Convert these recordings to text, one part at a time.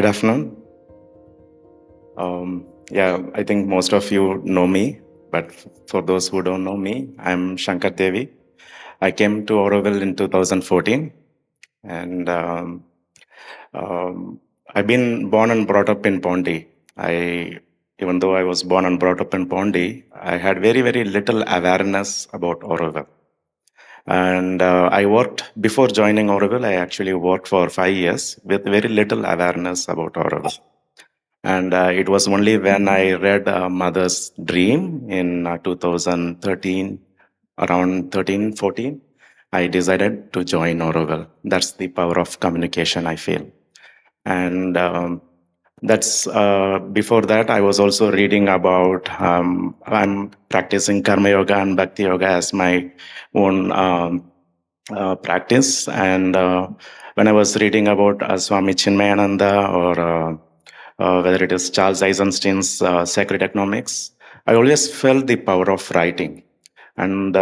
afternoon. Yeah, I think most of you know me, but for those who don't know me, I'm Shankar Devi. I came to Auroville in 2014, and um, I've been born and brought up in Pondi. Even though I was born and brought up in Pondi, I had very, very little awareness about Auroville. And I worked, before joining Auroville, I actually worked for 5 years with very little awareness about Auroville. And it was only when I read Mother's Dream in 2013, around 13, 14, I decided to join Auroville. That's the power of communication, I feel. And that's before that, I was also reading about, I'm practicing Karma Yoga and Bhakti Yoga as my own practice. And when I was reading about Swami Chinmayananda or whether it is Charles Eisenstein's Sacred Economics, I always felt the power of writing. And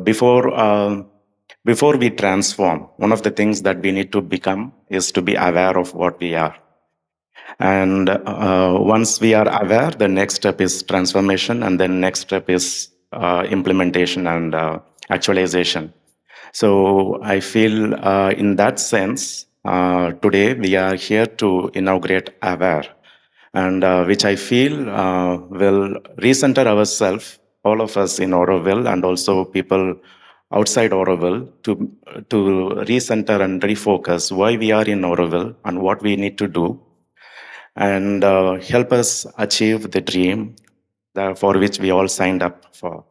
before we transform, one of the things that we need to become is to be aware of what we are. And once we are aware, the next step is transformation, and then next step is implementation and actualization. So I feel in that sense, today we are here to inaugurate Aware, and which I feel will recenter ourselves, all of us in Auroville, and also people outside Auroville, to recenter and refocus why we are in Auroville and what we need to do, and help us achieve the dream for which we all signed up for.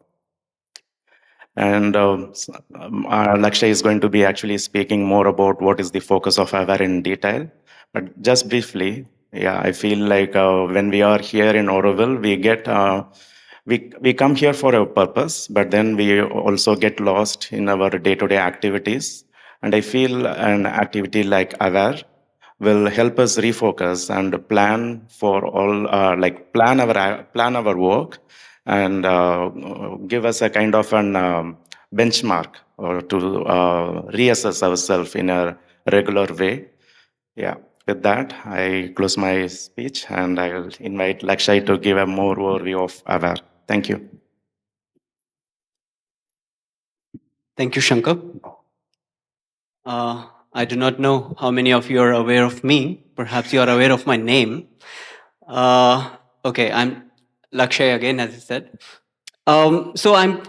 And Lakshay is going to be actually speaking more about what is the focus of Aware in detail. But just briefly, yeah, I feel like when we are here in Auroville, we come here for a purpose, but then we also get lost in our day-to-day activities. And I feel an activity like Aware will help us refocus and plan for all, plan our work, and give us a kind of an benchmark or to reassess ourselves in a regular way. Yeah, with that, I close my speech and I will invite Lakshay to give a more overview of Aware. Thank you. Thank you, Shankar. I do not know how many of you are aware of me. Perhaps you are aware of my name. Okay, I'm Lakshay again, as I said. So I'm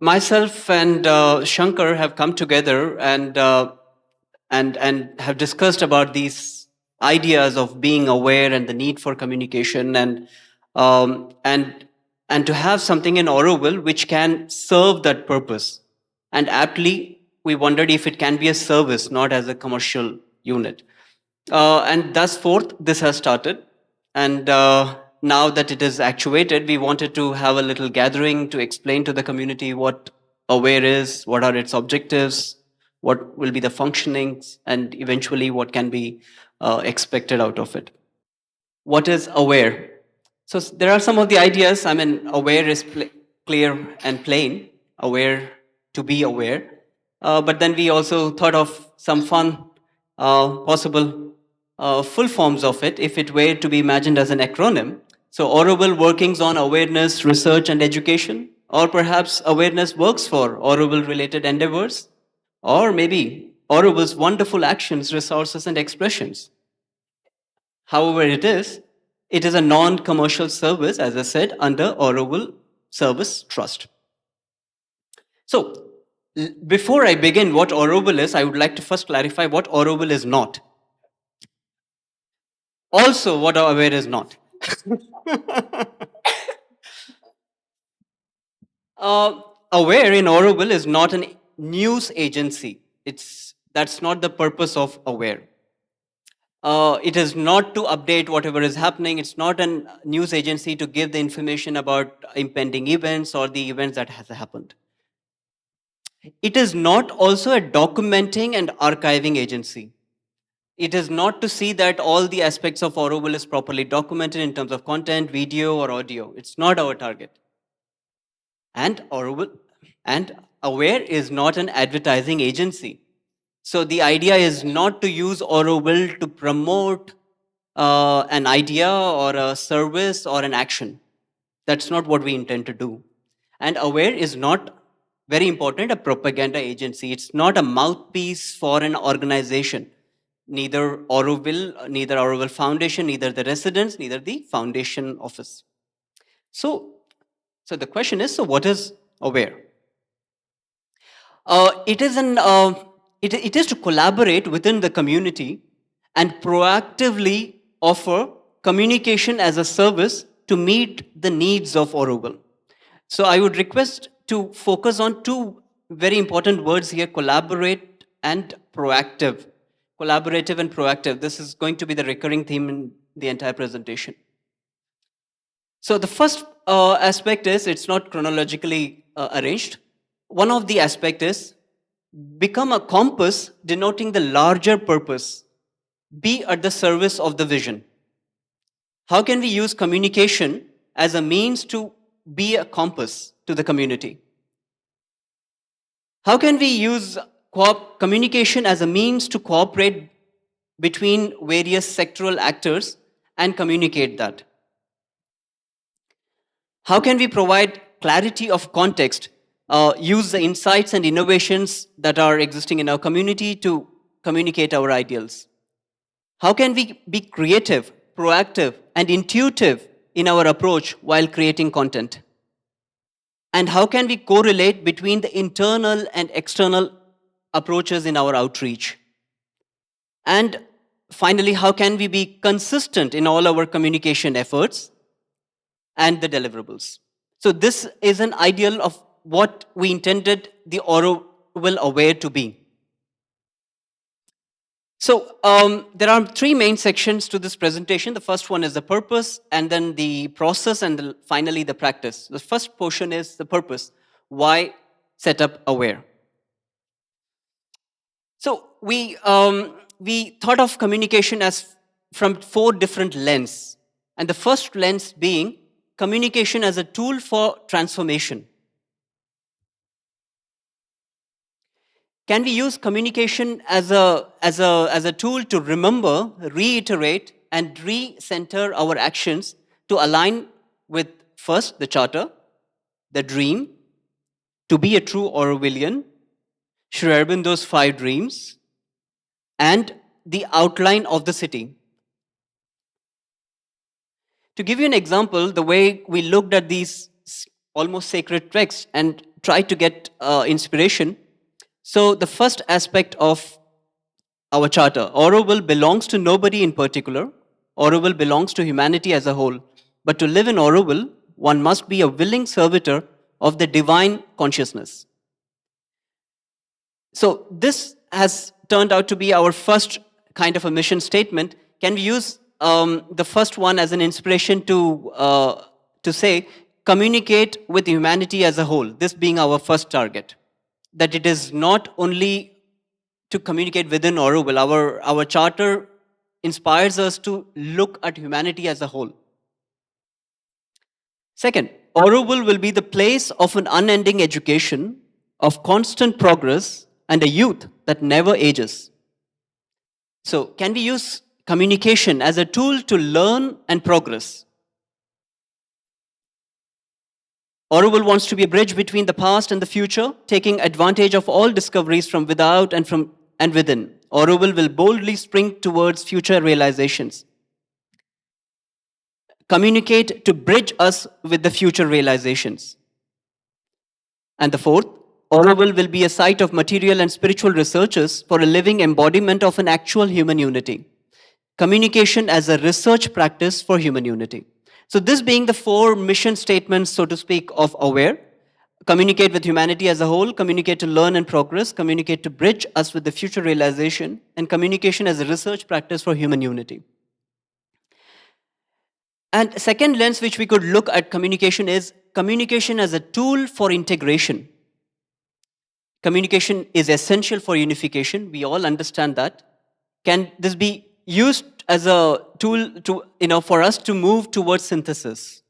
myself and Shankar have come together and have discussed about these ideas of being aware and the need for communication um, and and to have something in Auroville which can serve that purpose. And aptly, we wondered if it can be a service, not as a commercial unit. And thus forth, this has started. And now that it is actuated, we wanted to have a little gathering to explain to the community what Aware is, what are its objectives, what will be the functionings, and eventually what can be expected out of it. What is Aware? So there are some of the ideas. I mean, Aware is clear and plain, aware to be aware. But then we also thought of some fun possible full forms of it if it were to be imagined as an acronym. So, Auroville workings on awareness, research, and education, or perhaps awareness works for Auroville related endeavors, or maybe Auroville's wonderful actions, resources, and expressions. However, it is a non commercial service, as I said, under Auroville Service Trust. So, before I begin what Auroville is, I would like to first clarify what Auroville is not. Also, what Aware is not. uh, Aware in Auroville is not a news agency. That's not the purpose of Aware. It is not to update whatever is happening. It's not a news agency to give the information about impending events or the events that has happened. It is not also a documenting and archiving agency. It is not to see that all the aspects of Auroville is properly documented in terms of content, video, or audio. It's not our target. And Auroville and Aware is not an advertising agency. So the idea is not to use Auroville to promote an idea or a service or an action. That's not what we intend to do. And Aware is not, very important, a propaganda agency. It's not a mouthpiece for an organization. Neither Auroville, neither Auroville Foundation, neither the residents, neither the foundation office. So, so the question is, so what is Aware? It is it is to collaborate within the community and proactively offer communication as a service to meet the needs of Auroville. So I would request to focus on two very important words here: collaborate and proactive. Collaborative and proactive. This is going to be the recurring theme in the entire presentation. So the first aspect is, it's not chronologically arranged. One of the aspect is become a compass denoting the larger purpose, be at the service of the vision. How can we use communication as a means to be a compass to the community? How can we use communication as a means to cooperate between various sectoral actors and communicate that? How can we provide clarity of context, use the insights and innovations that are existing in our community to communicate our ideals? How can we be creative, proactive, and intuitive in our approach while creating content? And how can we correlate between the internal and external approaches in our outreach? And finally, how can we be consistent in all our communication efforts and the deliverables? So this is an ideal of what we intended the Auroville Aware to be. So there are three main sections to this presentation. The first one is the purpose, and then the process, and finally the practice. The first portion is the purpose. Why set up Aware? So we thought of communication as from four different lenses, and the first lens being communication as a tool for transformation. Can we use communication as a tool to remember, reiterate, and recenter our actions to align with, first, the charter, the dream, to be a true Aurovillian, Sri Aurobindo's 5 dreams, and the outline of the city? To give you an example, the way we looked at these almost sacred texts and tried to get inspiration. So the first aspect of our charter, Auroville belongs to nobody in particular. Auroville belongs to humanity as a whole. But to live in Auroville, one must be a willing servitor of the divine consciousness. So this has turned out to be our first kind of a mission statement. Can we use the first one as an inspiration to say, communicate with humanity as a whole, this being our first target? That it is not only to communicate within Auroville. Our charter inspires us to look at humanity as a whole. Second, Auroville will be the place of an unending education, of constant progress, and a youth that never ages. So, can we use communication as a tool to learn and progress? Auroville wants to be a bridge between the past and the future, taking advantage of all discoveries from without and within. Auroville will boldly spring towards future realizations. Communicate to bridge us with the future realizations. And the fourth, Auroville will be a site of material and spiritual researches for a living embodiment of an actual human unity. Communication as a research practice for human unity. So this being the 4 mission statements, so to speak, of Aware: communicate with humanity as a whole, communicate to learn and progress, communicate to bridge us with the future realization, and communication as a research practice for human unity. And second lens which we could look at communication is communication as a tool for integration. Communication is essential for unification. We all understand that. Can this be used as a tool to, for us to move towards synthesis?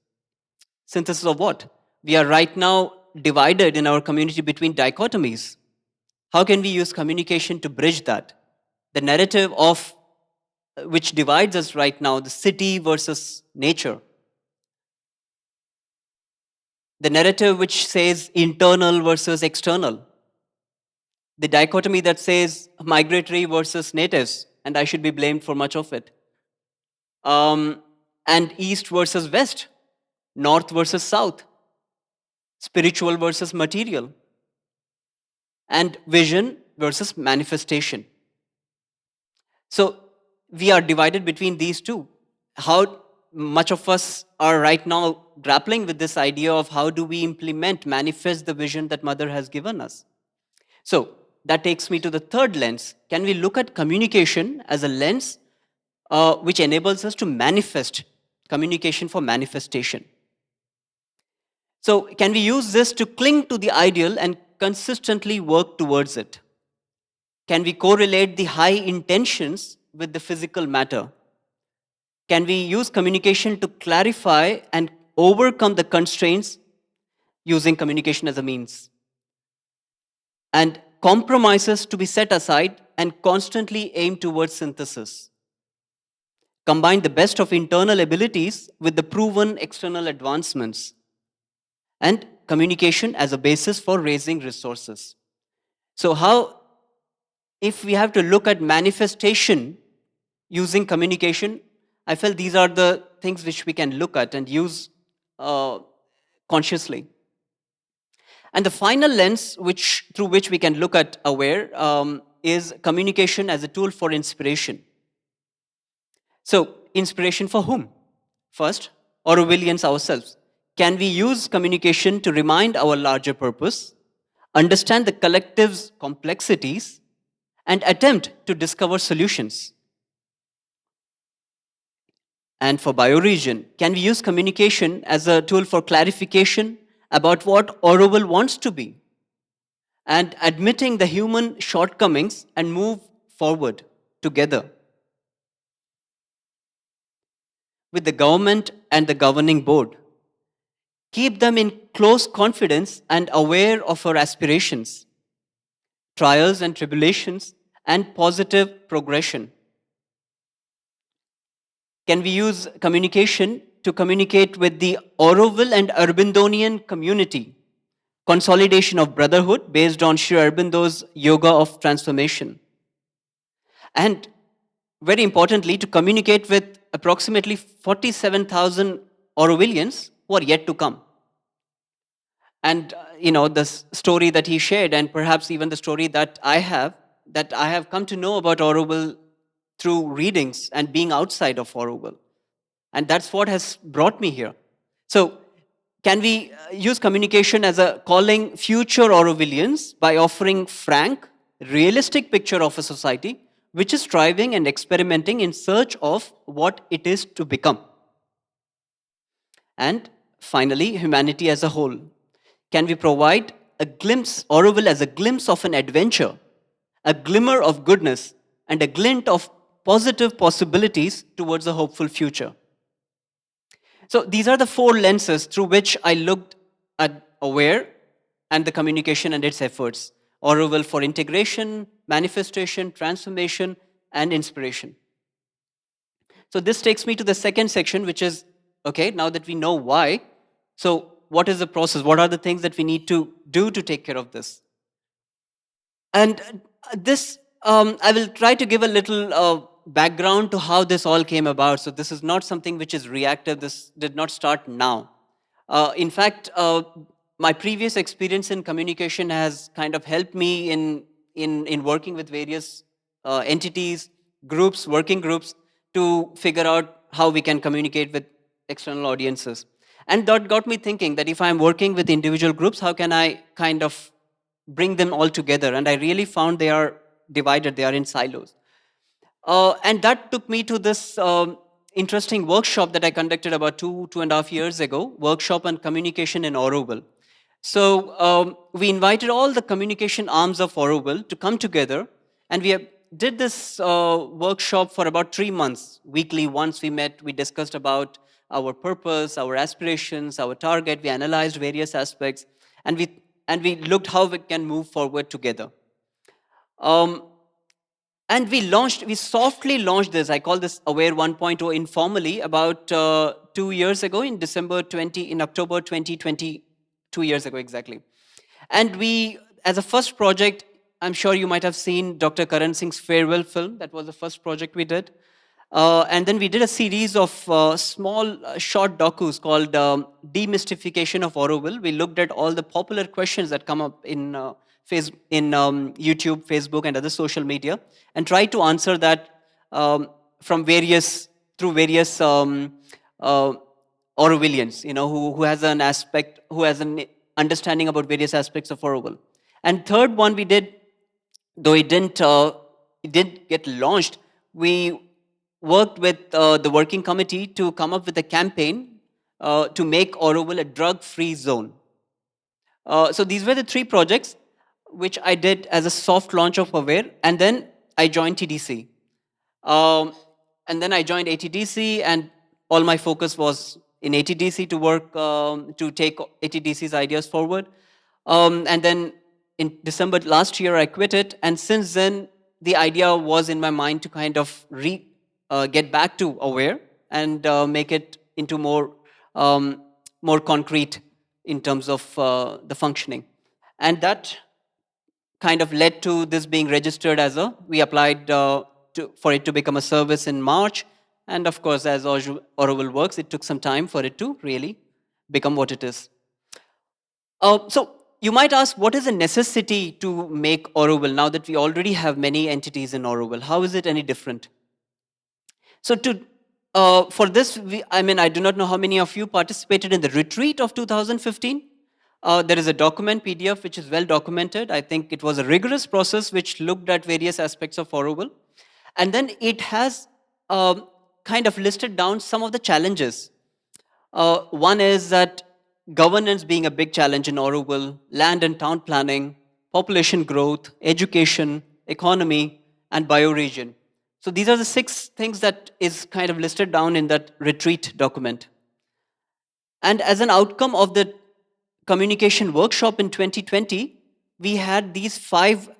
Synthesis of what? We are right now divided in our community between dichotomies. How can we use communication to bridge that? The narrative of which divides us right now, the city versus nature. The narrative which says internal versus external. The dichotomy that says migratory versus natives, and I should be blamed for much of it. And east versus west, north versus south, spiritual versus material, and vision versus manifestation. So we are divided between these two. How much of us are right now grappling with this idea of how do we implement, manifest the vision that Mother has given us? So that takes me to the third lens. Can we look at communication as a lens which enables us to manifest, communication for manifestation? So, can we use this to cling to the ideal and consistently work towards it? Can we correlate the high intentions with the physical matter? Can we use communication to clarify and overcome the constraints using communication as a means? And compromises to be set aside and constantly aim towards synthesis. Combine the best of internal abilities with the proven external advancements, and communication as a basis for raising resources. So, how, if we have to look at manifestation using communication, I felt these are the things which we can look at and use consciously. And the final lens through which we can look at aware is communication as a tool for inspiration. So, inspiration for whom? First, Orwellians ourselves. Can we use communication to remind our larger purpose, understand the collective's complexities, and attempt to discover solutions? And for bioregion, can we use communication as a tool for clarification about what Orwell wants to be, and admitting the human shortcomings and move forward together? With the government and the governing board, keep them in close confidence and aware of our aspirations, trials and tribulations, and positive progression. Can we use communication to communicate with the Auroville and Urbindonian community? Consolidation of brotherhood based on Sri Aurobindo's yoga of transformation. And very importantly, to communicate with approximately 47,000 Aurovillians who are yet to come. And the story that he shared, and perhaps even the story that I have come to know about Auroville through readings and being outside of Auroville. And that's what has brought me here. So, can we use communication as a calling future Aurovillians by offering frank, realistic picture of a society which is striving and experimenting in search of what it is to become? And finally, humanity as a whole. Can we provide a glimpse, Auroville as a glimpse of an adventure, a glimmer of goodness, and a glint of positive possibilities towards a hopeful future? So these are the four lenses through which I looked at aware and the communication and its efforts. Auroville for integration, manifestation, transformation, and inspiration. So this takes me to the second section, which is, okay, now that we know why, so what is the process? What are the things that we need to do to take care of this? And this, I will try to give a little background to how this all came about. So this is not something which is reactive. This did not start now. In fact, my previous experience in communication has kind of helped me in working with various entities, groups, working groups, to figure out how we can communicate with external audiences. And that got me thinking that if I'm working with individual groups, how can I kind of bring them all together? And I really found they are divided, they are in silos. And that took me to this interesting workshop that I conducted about 2.5 years ago, workshop on communication in Auroville. So we invited all the communication arms of Auroville to come together, and we did this workshop for about 3 months. Weekly, once we met, we discussed about our purpose, our aspirations, our target. We analyzed various aspects, and we looked how we can move forward together. And we softly launched this. I call this Aware 1.0 informally about 2 years ago in October 2020, 2 years ago exactly. And we, as a first project, I'm sure you might have seen Dr. Karan Singh's farewell film. That was the first project we did. And then we did a series of small short docus called Demystification of Auroville. We looked at all the popular questions that come up in YouTube, Facebook, and other social media, and tried to answer that from through various uh, Orwellians, who has an aspect, who has an understanding about various aspects of Orwell. And third one we did, though it didn't get launched, we worked with the working committee to come up with a campaign to make Auroville a drug-free zone. So these were the three projects which I did as a soft launch of Aware, and then I joined TDC. And then I joined ATDC, and all my focus was in ATDC to work to take ATDC's ideas forward. And then in December last year, I quit it, and since then, the idea was in my mind to kind of get back to Aware and make it into more concrete in terms of the functioning, and that kind of led to this being registered as we applied for it to become a service in March. And of course, as Auroville works, it took some time for it to really become what it is. So you might ask, what is the necessity to make Auroville now that we already have many entities in Auroville? How is it any different? So for this, I do not know how many of you participated in the retreat of 2015. There is a document, PDF, which is well documented. I think it was a rigorous process which looked at various aspects of Auroville. And then it has kind of listed down some of the challenges. One is that governance being a big challenge in Auroville, land and town planning, population growth, education, economy, and bioregion. So these are the 6 things that is kind of listed down in that retreat document. And as an outcome of the communication workshop in 2020, we had these 5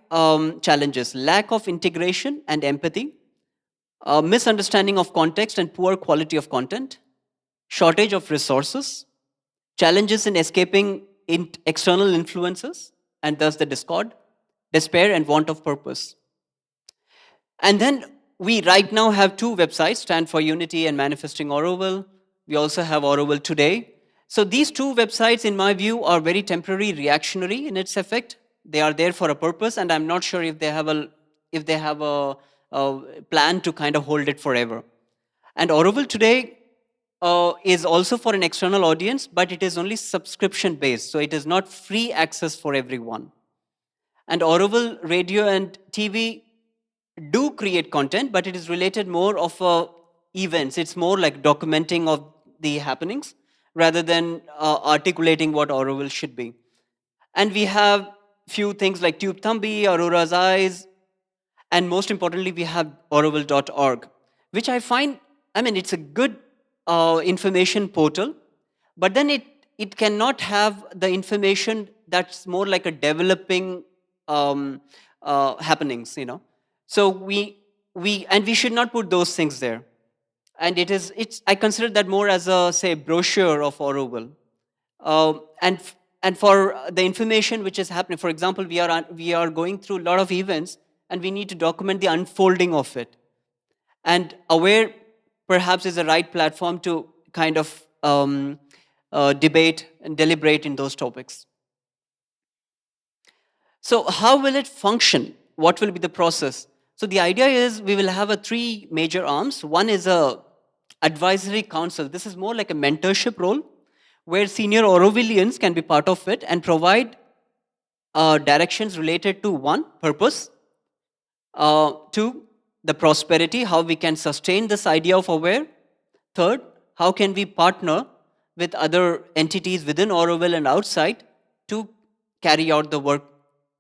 challenges: lack of integration and empathy, misunderstanding of context and poor quality of content, shortage of resources, challenges in escaping external influences, and thus the discord, despair, and want of purpose. And then we right now have 2 websites, Stand for Unity and Manifesting Auroville. We also have Auroville Today. So these 2 websites, in my view, are very temporary, reactionary in its effect. They are there for a purpose, and I'm not sure if they have a plan to kind of hold it forever. And Auroville Today is also for an external audience, but it is only subscription based, so it is not free access for everyone. And Auroville Radio and TV do create content, but it is related more of events. It's more like documenting of the happenings rather than articulating what Auroville should be. And we have few things like Tube Thambi, Aurora's Eyes, and most importantly, we have auroville.org, which I find, it's a good information portal, but then it cannot have the information that's more like a developing happenings, So we should not put those things there. And I consider that more as a, say, brochure of Auroville. And for the information which is happening, for example, we are going through a lot of events, and we need to document the unfolding of it. And Aware perhaps is the right platform to kind of debate and deliberate in those topics. So how will it function? What will be the process? So the idea is we will have 3 major arms. One is a advisory council. This is more like a mentorship role, where senior Aurovillians can be part of it and provide directions related to 1, purpose, 2, the prosperity, how we can sustain this idea of Aware, 3rd, how can we partner with other entities within Auroville and outside to carry out the work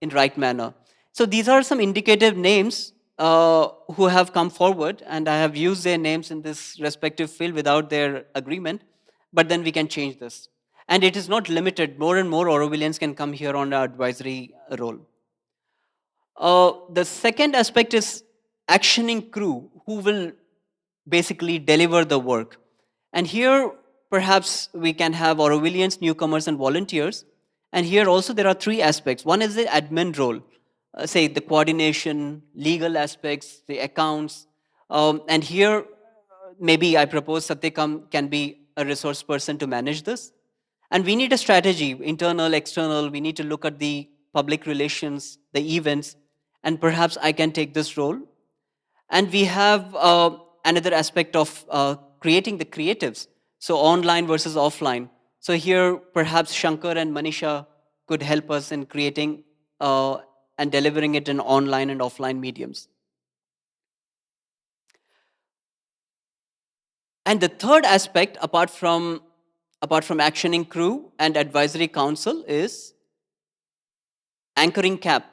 in right manner. So these are some indicative names who have come forward, and I have used their names in this respective field without their agreement, but then we can change this. And it is not limited. More and more Aurovillians can come here on the advisory role. The second aspect is actioning crew who will basically deliver the work. And here, perhaps we can have Aurovilians, newcomers, and volunteers. And here also there are three aspects. One is the admin role, say the coordination, legal aspects, the accounts. And here, maybe I propose Satyakam can be a resource person to manage this. And we need a strategy, internal, external. We need to look at the public relations, the events, and perhaps I can take this role. And we have another aspect of creating the creatives. So online versus offline. So here, perhaps Shankar and Manisha could help us in creating and delivering it in online and offline mediums. And the third aspect, apart from actioning crew and advisory council, is anchoring cap.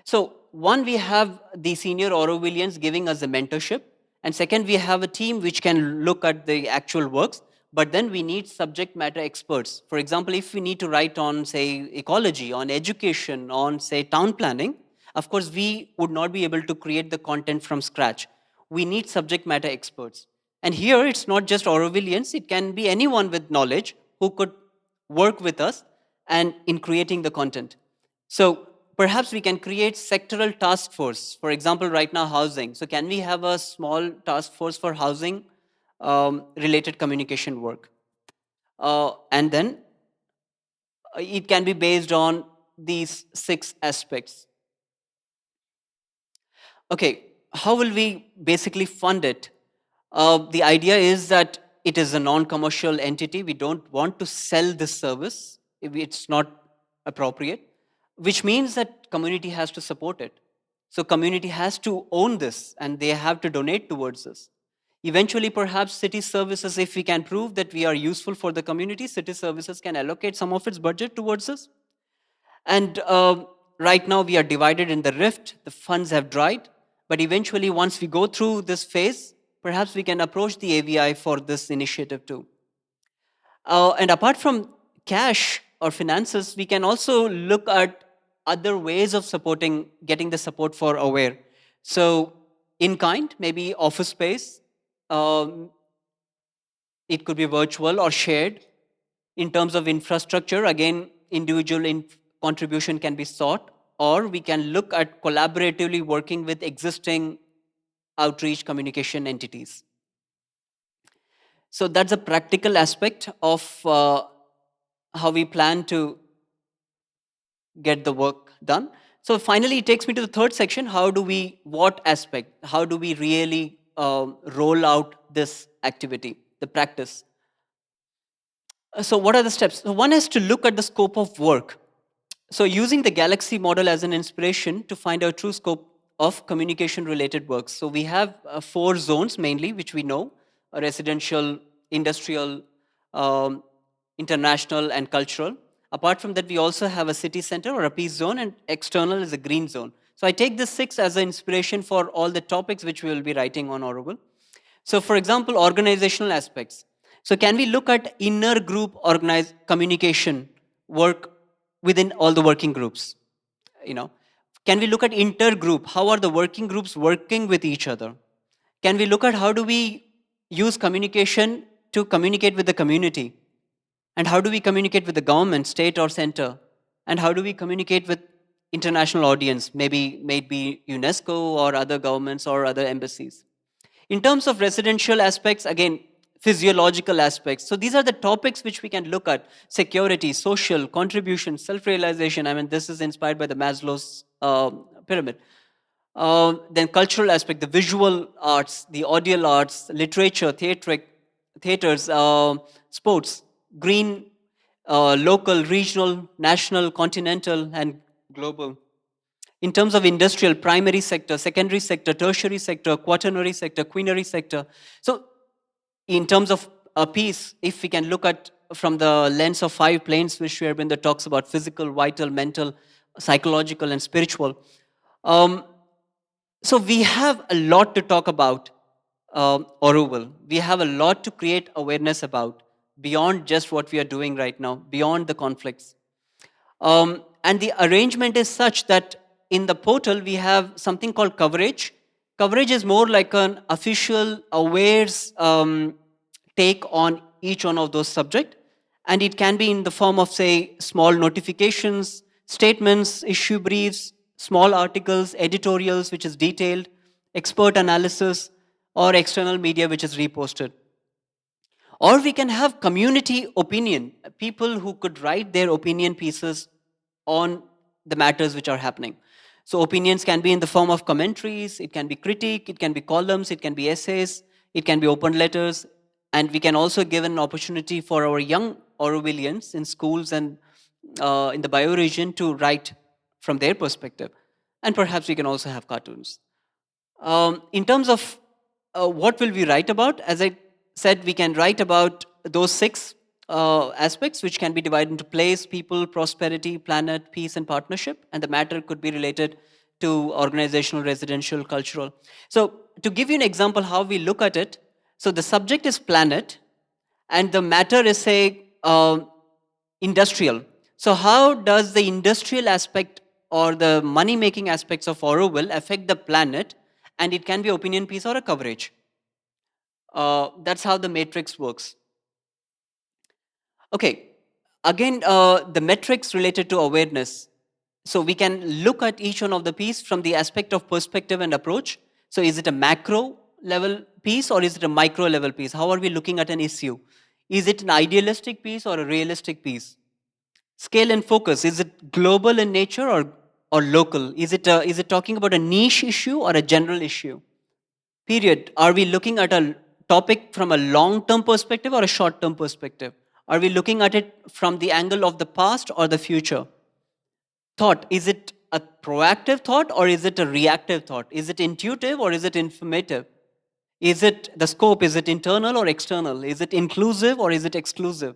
So one, we have the senior Aurovilians giving us the mentorship, and second, we have a team which can look at the actual works. But then we need subject matter experts. For example, if we need to write on, say, ecology, on education, on, say, town planning, of course, we would not be able to create the content from scratch. We need subject matter experts. And here, it's not just Aurovilians, it can be anyone with knowledge who could work with us and in creating the content. So perhaps we can create sectoral task force. For example, right now, housing. So can we have a small task force for housing related communication work? And then it can be based on these 6 aspects. Okay, how will we basically fund it? The idea is that it is a non-commercial entity. We don't want to sell this service if it's not appropriate, which means that community has to support it. So community has to own this and they have to donate towards this. Eventually, perhaps city services, if we can prove that we are useful for the community, city services can allocate some of its budget towards this. And right now we are divided in the rift, the funds have dried, but eventually once we go through this phase, perhaps we can approach the AVI for this initiative too. And apart from cash or finances, we can also look at other ways of supporting, getting the support for Aware. So in kind, maybe office space, um, it could be virtual or shared. In terms of infrastructure, again, individual contribution can be sought, or we can look at collaboratively working with existing outreach communication entities. So that's a practical aspect of how we plan to get the work done. So finally, it takes me to the third section. What aspect? How do we really roll out this activity, the practice? So what are the steps? So one is to look at the scope of work. So using the Galaxy model as an inspiration to find our true scope of communication related works. So we have 4 zones mainly, which we know: residential, industrial, um, international, and cultural. Apart from that, we also have a city center or a peace zone, and external is a green zone. So I take this 6 as an inspiration for all the topics which we will be writing on Auroville. So for example, organizational aspects. So can we look at inner group communication work within all the working groups? You know, can we look at intergroup? How are the working groups working with each other? Can we look at how do we use communication to communicate with the community? And how do we communicate with the government, state or center? And how do we communicate with international audience, maybe UNESCO or other governments or other embassies? In terms of residential aspects, again, physiological aspects. So these are the topics which we can look at: security, social, contribution, self-realization. I mean, this is inspired by the Maslow's pyramid. Then cultural aspect, the visual arts, the audio arts, literature, theaters, sports, green, local, regional, national, continental, and global. In terms of industrial, primary sector, secondary sector, tertiary sector, quaternary sector, quinary sector. So in terms of a piece, if we can look at from the lens of 5 planes, which Sri Aurobindo talks about: physical, vital, mental, psychological, and spiritual. So we have a lot to talk about Auroville. We have a lot to create awareness about beyond just what we are doing right now, beyond the conflicts. And the arrangement is such that in the portal we have something called coverage. Coverage is more like an official awares take on each one of those subject, and it can be in the form of, say, small notifications, statements, issue briefs, small articles, editorials which is detailed, expert analysis, or external media which is reposted. Or we can have community opinion, people who could write their opinion pieces on the matters which are happening. So opinions can be in the form of commentaries, it can be critique, it can be columns, it can be essays, it can be open letters, and we can also give an opportunity for our young Orwellians in schools and in the bioregion to write from their perspective. And perhaps we can also have cartoons. In terms of what will we write about, as I said, we can write about those six aspects, which can be divided into place, people, prosperity, planet, peace, and partnership. And the matter could be related to organizational, residential, cultural. So, to give you an example how we look at it, so the subject is planet, and the matter is, say, industrial. So, how does the industrial aspect or the money making aspects of Auroville affect the planet? And it can be opinion piece or a coverage. That's how the matrix works. Okay, again, the metrics related to awareness. So we can look at each one of the piece from the aspect of perspective and approach. So is it a macro level piece or is it a micro level piece? How are we looking at an issue? Is it an idealistic piece or a realistic piece? Scale and focus, is it global in nature or local? Is it talking about a niche issue or a general issue? Period. Are we looking at a topic from a long term perspective or a short term perspective? Are we looking at it from the angle of the past or the future? Thought, is it a proactive thought or is it a reactive thought? Is it intuitive or is it informative? Is it the scope, is it internal or external? Is it inclusive or is it exclusive?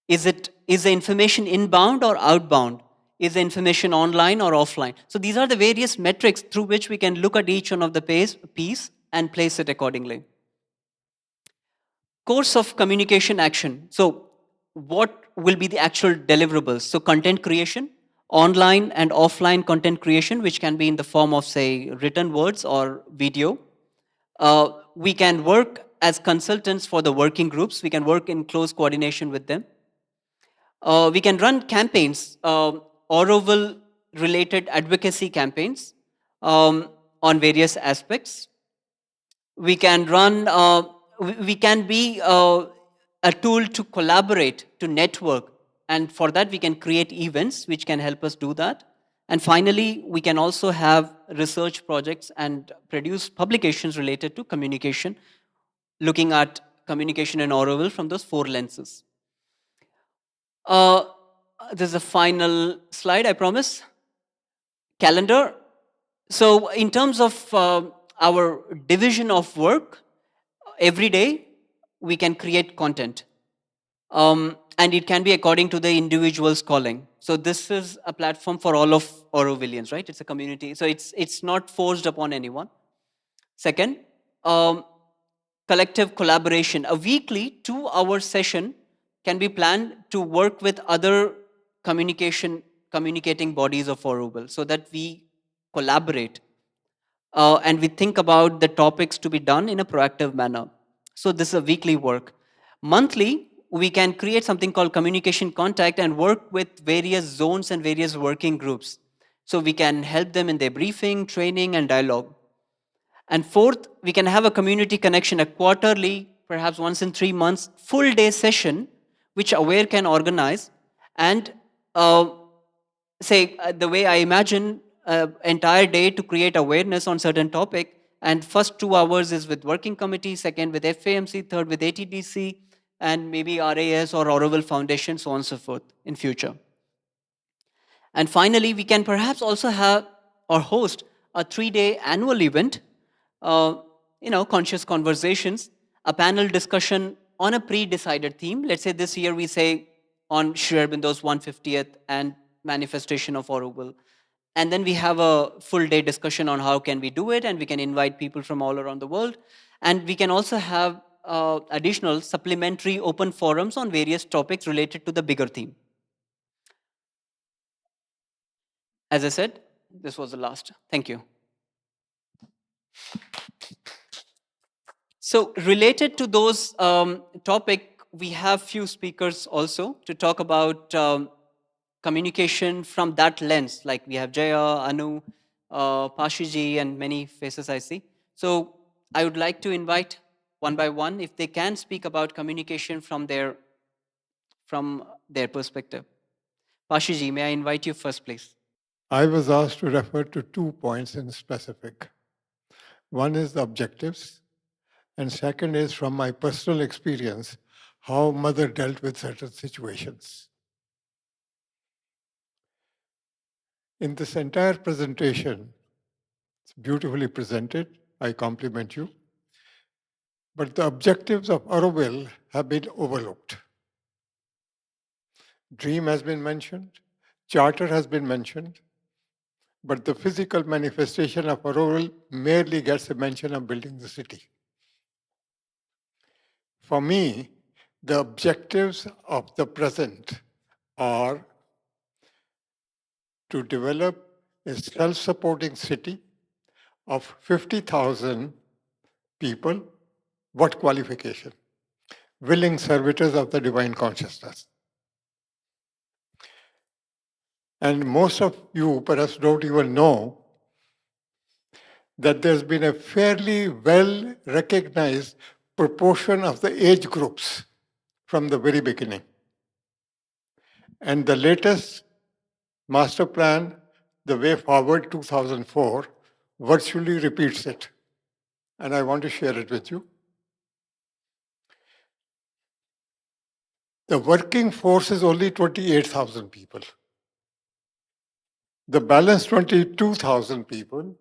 Is the information inbound or outbound? Is the information online or offline? So these are the various metrics through which we can look at each one of the piece and place it accordingly. Course of communication action. So what will be the actual deliverables? So content creation, online and offline content creation, which can be in the form of, say, written words or video. We can work as consultants for the working groups. We can work in close coordination with them. We can run campaigns, Auroville related advocacy campaigns on various aspects. We can run, we can be a tool to collaborate, to network. And for that, we can create events which can help us do that. And finally, we can also have research projects and produce publications related to communication, looking at communication in Auroville from those four lenses. This is a final slide, I promise. Calendar. So, in terms of our division of work, every day we can create content. And it can be according to the individual's calling. So, this is a platform for all of Aurovillians, right? It's a community. So, it's not forced upon anyone. Second, collective collaboration. A weekly 2-hour session can be planned to work with other communicating bodies of Auroville so that we collaborate and we think about the topics to be done in a proactive manner. So this is a weekly work. Monthly, we can create something called communication contact and work with various zones and various working groups. So we can help them in their briefing, training, and dialogue. And fourth, we can have a community connection, a quarterly, perhaps once in 3 months, full day session, which Aware can organize. And say, the way I imagine entire day to create awareness on certain topic. And first 2 hours is with working committee, second with FAMC, third with ATDC, and maybe RAS or Auroville Foundation, so on and so forth in future. And finally, we can perhaps also have or host a 3-day annual event, conscious conversations, a panel discussion on a pre-decided theme. Let's say this year we say on Sri Aurobindo's 150th and manifestation of Auroville. And then we have a full day discussion on how can we do it, and we can invite people from all around the world. And we can also have additional supplementary open forums on various topics related to the bigger theme. As I said, this was the last. Thank you. So related to those topic, we have few speakers also to talk about communication from that lens. Like we have Jaya, Anu, Pashiji, and many faces I see. So I would like to invite one by one if they can speak about communication from their perspective. Pashiji, may I invite you first, please? I was asked to refer to 2 points in specific. One is the objectives, and second is from my personal experience, how mother dealt with certain situations. In this entire presentation, it's beautifully presented. I compliment you. But the objectives of Auroville have been overlooked. Dream has been mentioned, charter has been mentioned, but the physical manifestation of Auroville merely gets a mention of building the city. For me, the objectives of the present are to develop a self-supporting city of 50,000 people. What qualification? Willing servitors of the divine consciousness. And most of you perhaps don't even know that there's been a fairly well recognized proportion of the age groups from the very beginning. And the latest master plan, the way forward 2004, virtually repeats it. And I want to share it with you. The working force is only 28,000 people. The balance 22,000 people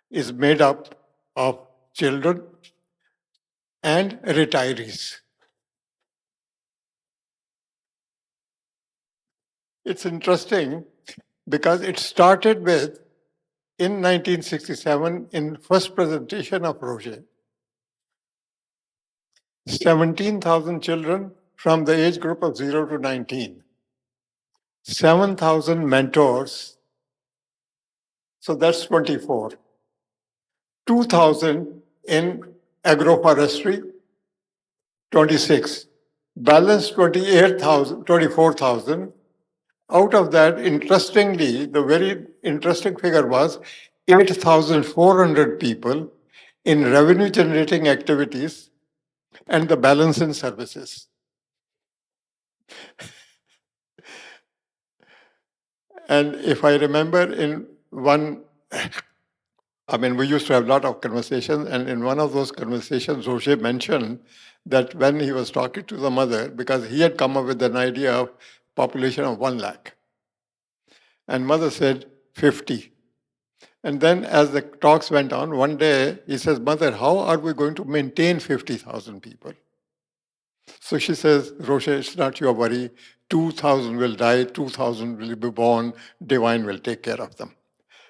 is made up of children and retirees. It's interesting because it started with, in 1967, in first presentation of Roger, 17,000 children from the age group of 0 to 19, 7,000 mentors, so that's 24, 2,000 in agroforestry, 26, balance 28,000, 24,000. Out of that, interestingly, the very interesting figure was 8,400 people in revenue generating activities and the balance in services. And if I remember in one, we used to have a lot of conversations, and in one of those conversations, Roger mentioned that when he was talking to the mother, because he had come up with an idea of population of 1 lakh, and mother said 50. And then as the talks went on, one day he says, Mother, how are we going to maintain 50,000 people? So she says, Roger, it's not your worry. 2,000 will die, 2,000 will be born, divine will take care of them.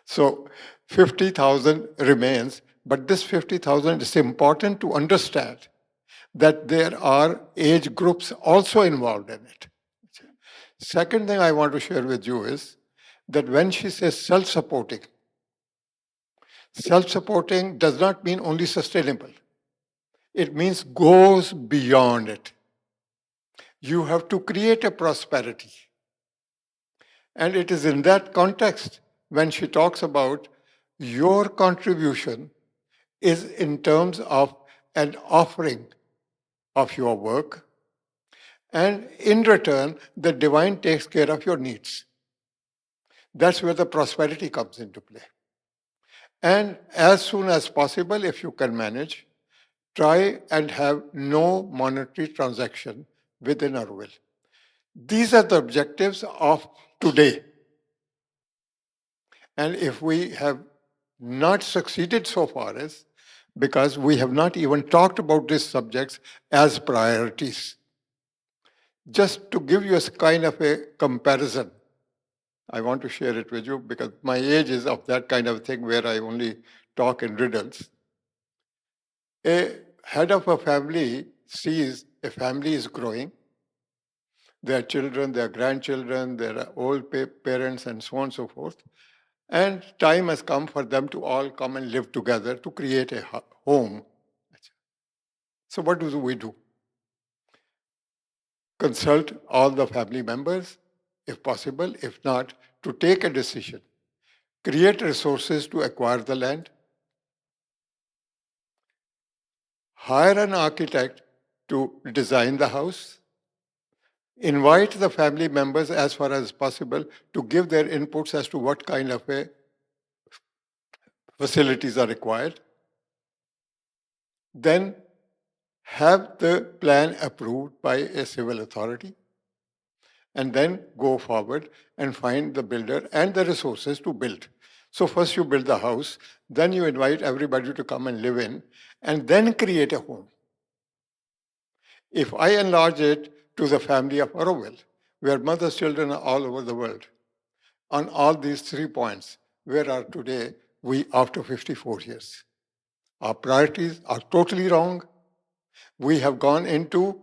So 50,000 remains, but this 50,000 is important to understand that there are age groups also involved in it. Second thing I want to share with you is that when she says self-supporting does not mean only sustainable. It means goes beyond it. You have to create a prosperity. And it is in that context when she talks about your contribution is in terms of an offering of your work. And in return, the divine takes care of your needs. That's where the prosperity comes into play. And as soon as possible, if you can manage, try and have no monetary transaction within our will. These are the objectives of today. And if we have not succeeded so far as, because we have not even talked about these subjects as priorities. Just to give you a kind of a comparison, I want to share it with you because my age is of that kind of thing where I only talk in riddles. A head of a family sees a family is growing, their children, their grandchildren, their old parents, and so on and so forth. And time has come for them to all come and live together to create a home. So what do we do? Consult all the family members, if possible. If not, to take a decision. Create resources to acquire the land. Hire an architect to design the house. Invite the family members as far as possible to give their inputs as to what kind of facilities are required. Then have the plan approved by a civil authority, and then go forward and find the builder and the resources to build. So first you build the house, then you invite everybody to come and live in, and then create a home. If I enlarge it to the family of Auroville, where mothers' children are all over the world, on all these 3 points, where are today we after 54 years? Our priorities are totally wrong. We have gone into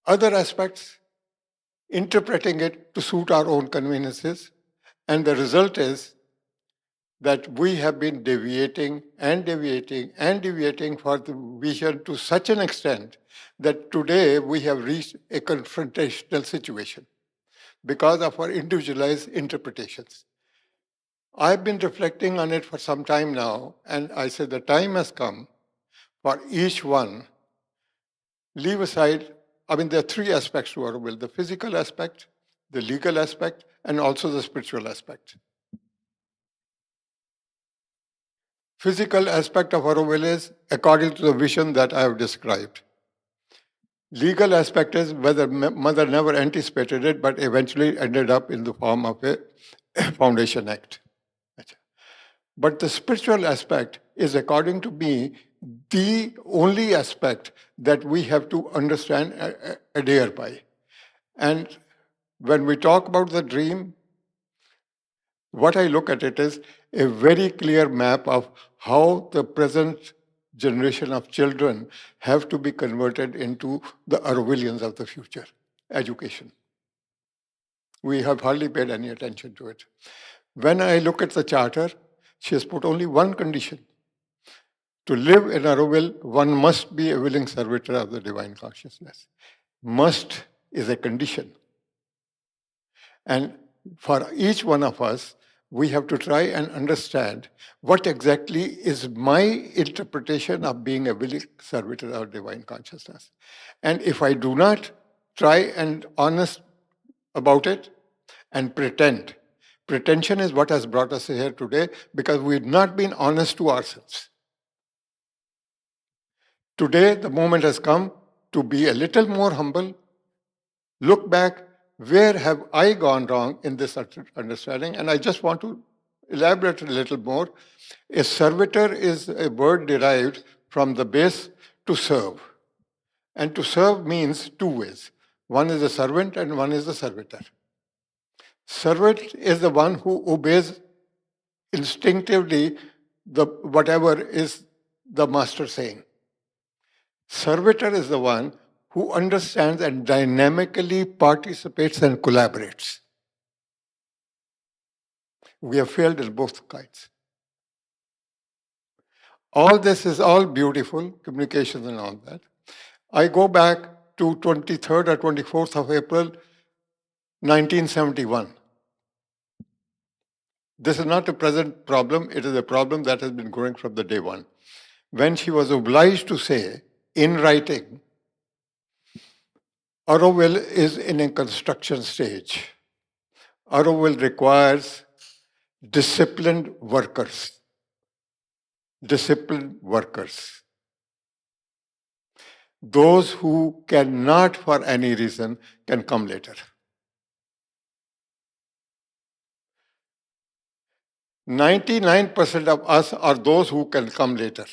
other aspects, interpreting it to suit our own conveniences, and the result is that we have been deviating and deviating and deviating for the vision to such an extent that today we have reached a confrontational situation because of our individualized interpretations. I've been reflecting on it for some time now, and I said the time has come for each one, leave aside, there are 3 aspects to our will: the physical aspect, the legal aspect, and also the spiritual aspect. Physical aspect of our will is according to the vision that I have described. Legal aspect is whether mother never anticipated it, but eventually ended up in the form of a Foundation Act. But the spiritual aspect is, according to me, the only aspect that we have to understand, adhere by. And when we talk about the dream, what I look at it is a very clear map of how the present generation of children have to be converted into the Aurovillians of the future. Education. We have hardly paid any attention to it. When I look at the charter, she has put only one condition. To live in Auroville, one must be a willing servitor of the divine consciousness. Must is a condition. And for each one of us, we have to try and understand what exactly is my interpretation of being a willing servitor of divine consciousness. And if I do not try and honest about it and pretend, pretension is what has brought us here today, because we've not been honest to ourselves. Today, the moment has come to be a little more humble, look back, where have I gone wrong in this understanding? And I just want to elaborate a little more. A servitor is a word derived from the base to serve. And to serve means 2 ways. One is a servant and one is a servitor. Servant is the one who obeys instinctively whatever is the master saying. Servitor is the one who understands and dynamically participates and collaborates. We have failed in both kinds. All this is all beautiful, communications and all that. I go back to 23rd or 24th of April, 1971. This is not a present problem, it is a problem that has been growing from the day one. When she was obliged to say, in writing, Auroville is in a construction stage. Auroville requires disciplined workers. Disciplined workers. Those who cannot, for any reason, can come later. 99% of us are those who can come later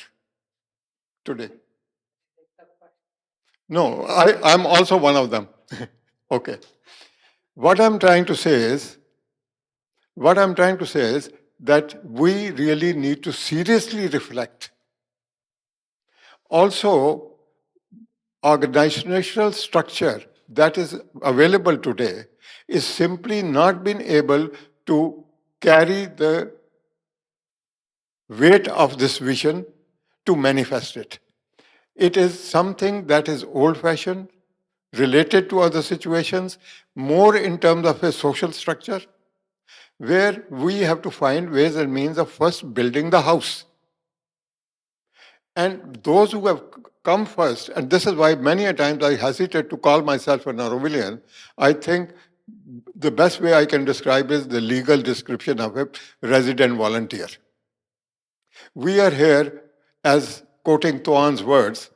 today. No, I'm also one of them. Okay. What I'm trying to say is that we really need to seriously reflect. Also, organizational structure that is available today is simply not being able to carry the weight of this vision to manifest it. It is something that is old-fashioned, related to other situations, more in terms of a social structure, where we have to find ways and means of first building the house. And those who have come first, and this is why many a times I hesitate to call myself an Aurovilian, I think the best way I can describe is the legal description of a resident volunteer. We are here, as quoting Tuan's words,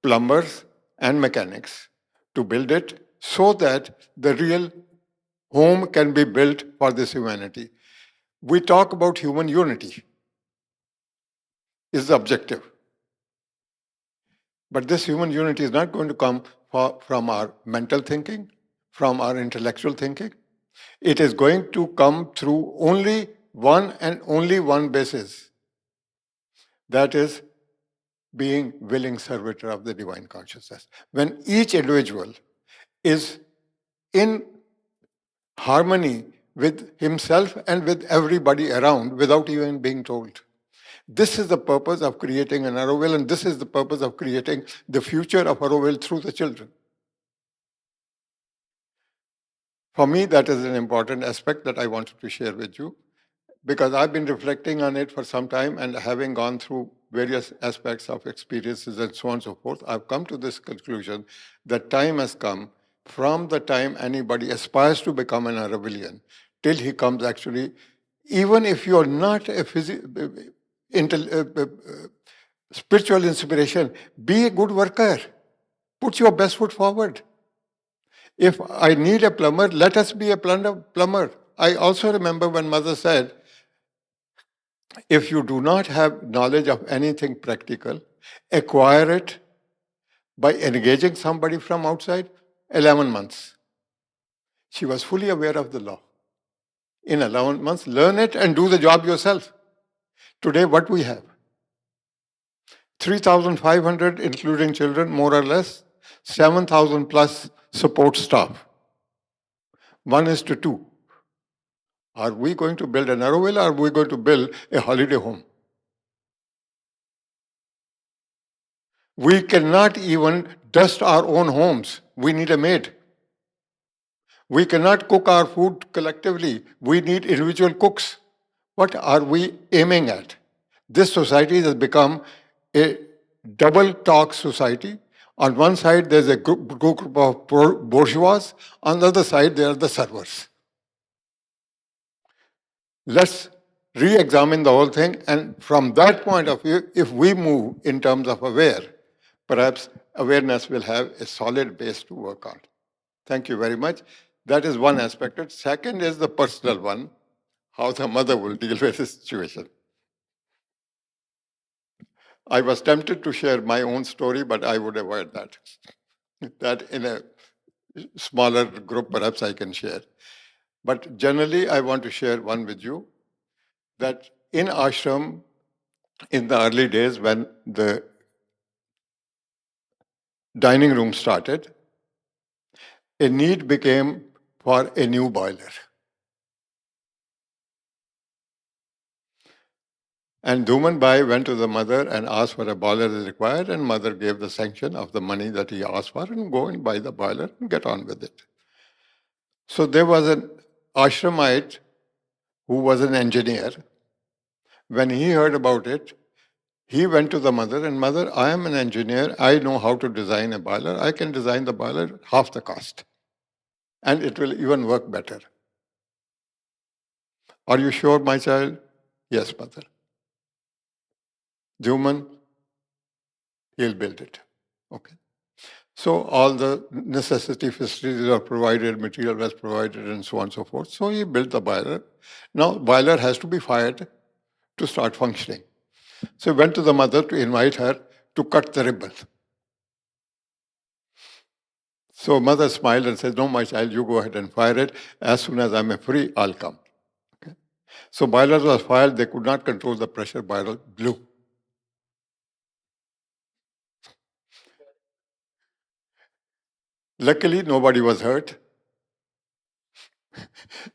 plumbers and mechanics, to build it so that the real home can be built for this humanity. We talk about human unity is the objective. But this human unity is not going to come from our mental thinking, from our intellectual thinking. It is going to come through only one and only one basis. That is being willing servitor of the divine consciousness. When each individual is in harmony with himself and with everybody around without even being told. This is the purpose of creating an Auroville, and this is the purpose of creating the future of Auroville through the children. For me, that is an important aspect that I wanted to share with you, because I've been reflecting on it for some time, and having gone through various aspects of experiences and so on and so forth, I've come to this conclusion that time has come from the time anybody aspires to become an Aurovillian till he comes actually, even if you're not a spiritual inspiration, be a good worker. Put your best foot forward. If I need a plumber, let us be a plumber. I also remember when Mother said, if you do not have knowledge of anything practical, acquire it by engaging somebody from outside, 11 months. She was fully aware of the law. In 11 months, learn it and do the job yourself. Today, what we have? 3,500, including children, more or less, 7,000 plus support staff. 1:2. Are we going to build an Auroville, or are we going to build a holiday home? We cannot even dust our own homes. We need a maid. We cannot cook our food collectively. We need individual cooks. What are we aiming at? This society has become a double talk society. On one side, there's a group of bourgeois. On the other side, there are the servers. Let's re-examine the whole thing. And from that point of view, if we move in terms of aware, perhaps awareness will have a solid base to work on. Thank you very much. That is one aspect. Second is the personal one, how the mother will deal with the situation. I was tempted to share my own story, but I would avoid that. That in a smaller group, perhaps I can share. But generally, I want to share one with you, that in ashram, in the early days when the dining room started, a need became for a new boiler. And Dhuman Bhai went to the mother and asked for a boiler is required, and mother gave the sanction of the money that he asked for, and go and buy the boiler and get on with it. So there was an ashramite who was an engineer. When he heard about it, he went to the mother and, mother, I am an engineer. I know how to design a boiler. I can design the boiler half the cost. And it will even work better. Are you sure, my child? Yes, mother. Dhuman, he'll build it. Okay. So all the necessity facilities are provided, material was provided, and so on and so forth. So he built the boiler. Now, boiler has to be fired to start functioning. So he went to the mother to invite her to cut the ribbon. So mother smiled and said, no, my child, you go ahead and fire it. As soon as I'm free, I'll come. Okay. So boiler was fired. They could not control the pressure. Boiler blew. Luckily, nobody was hurt.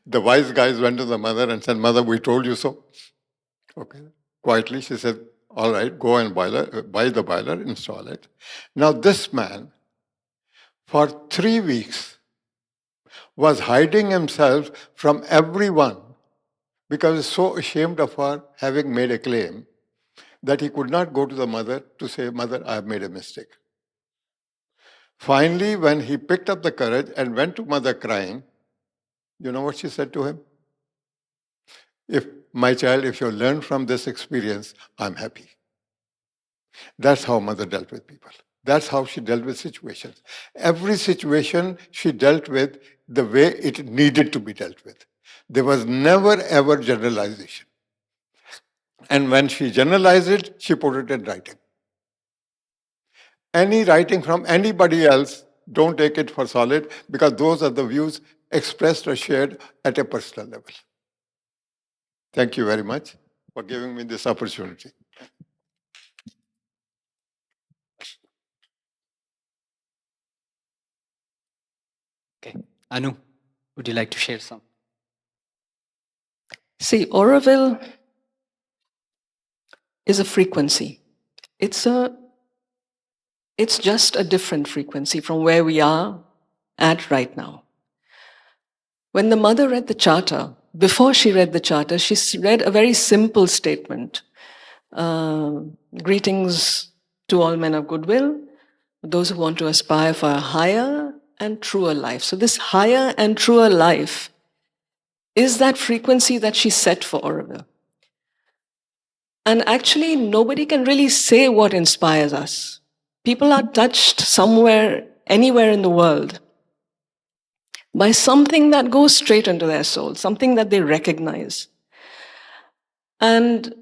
The wise guys went to the mother and said, "Mother, we told you so." Okay. Quietly, she said, "All right, go and buy the boiler, install it." Now, this man, for 3 weeks, was hiding himself from everyone because he was so ashamed of her having made a claim that he could not go to the mother to say, "Mother, I have made a mistake." Finally, when he picked up the courage and went to mother crying, you know what she said to him? "If my child, if you learn from this experience, I'm happy." That's how mother dealt with people. That's how she dealt with situations. Every situation she dealt with the way it needed to be dealt with. There was never ever generalization. And when she generalized it, she put it in writing. Any writing from anybody else, don't take it for solid, because those are the views expressed or shared at a personal level. Thank you very much for giving me this opportunity. Okay. Anu, would you like to share some? See, Auroville is a frequency. It's just a different frequency from where we are at right now. When the mother read the charter, before she read the charter, she read a very simple statement. Greetings to all men of goodwill, those who want to aspire for a higher and truer life. So this higher and truer life is that frequency that she set for Auroville. And actually, nobody can really say what inspires us. People are touched somewhere, anywhere in the world, by something that goes straight into their soul, something that they recognize. And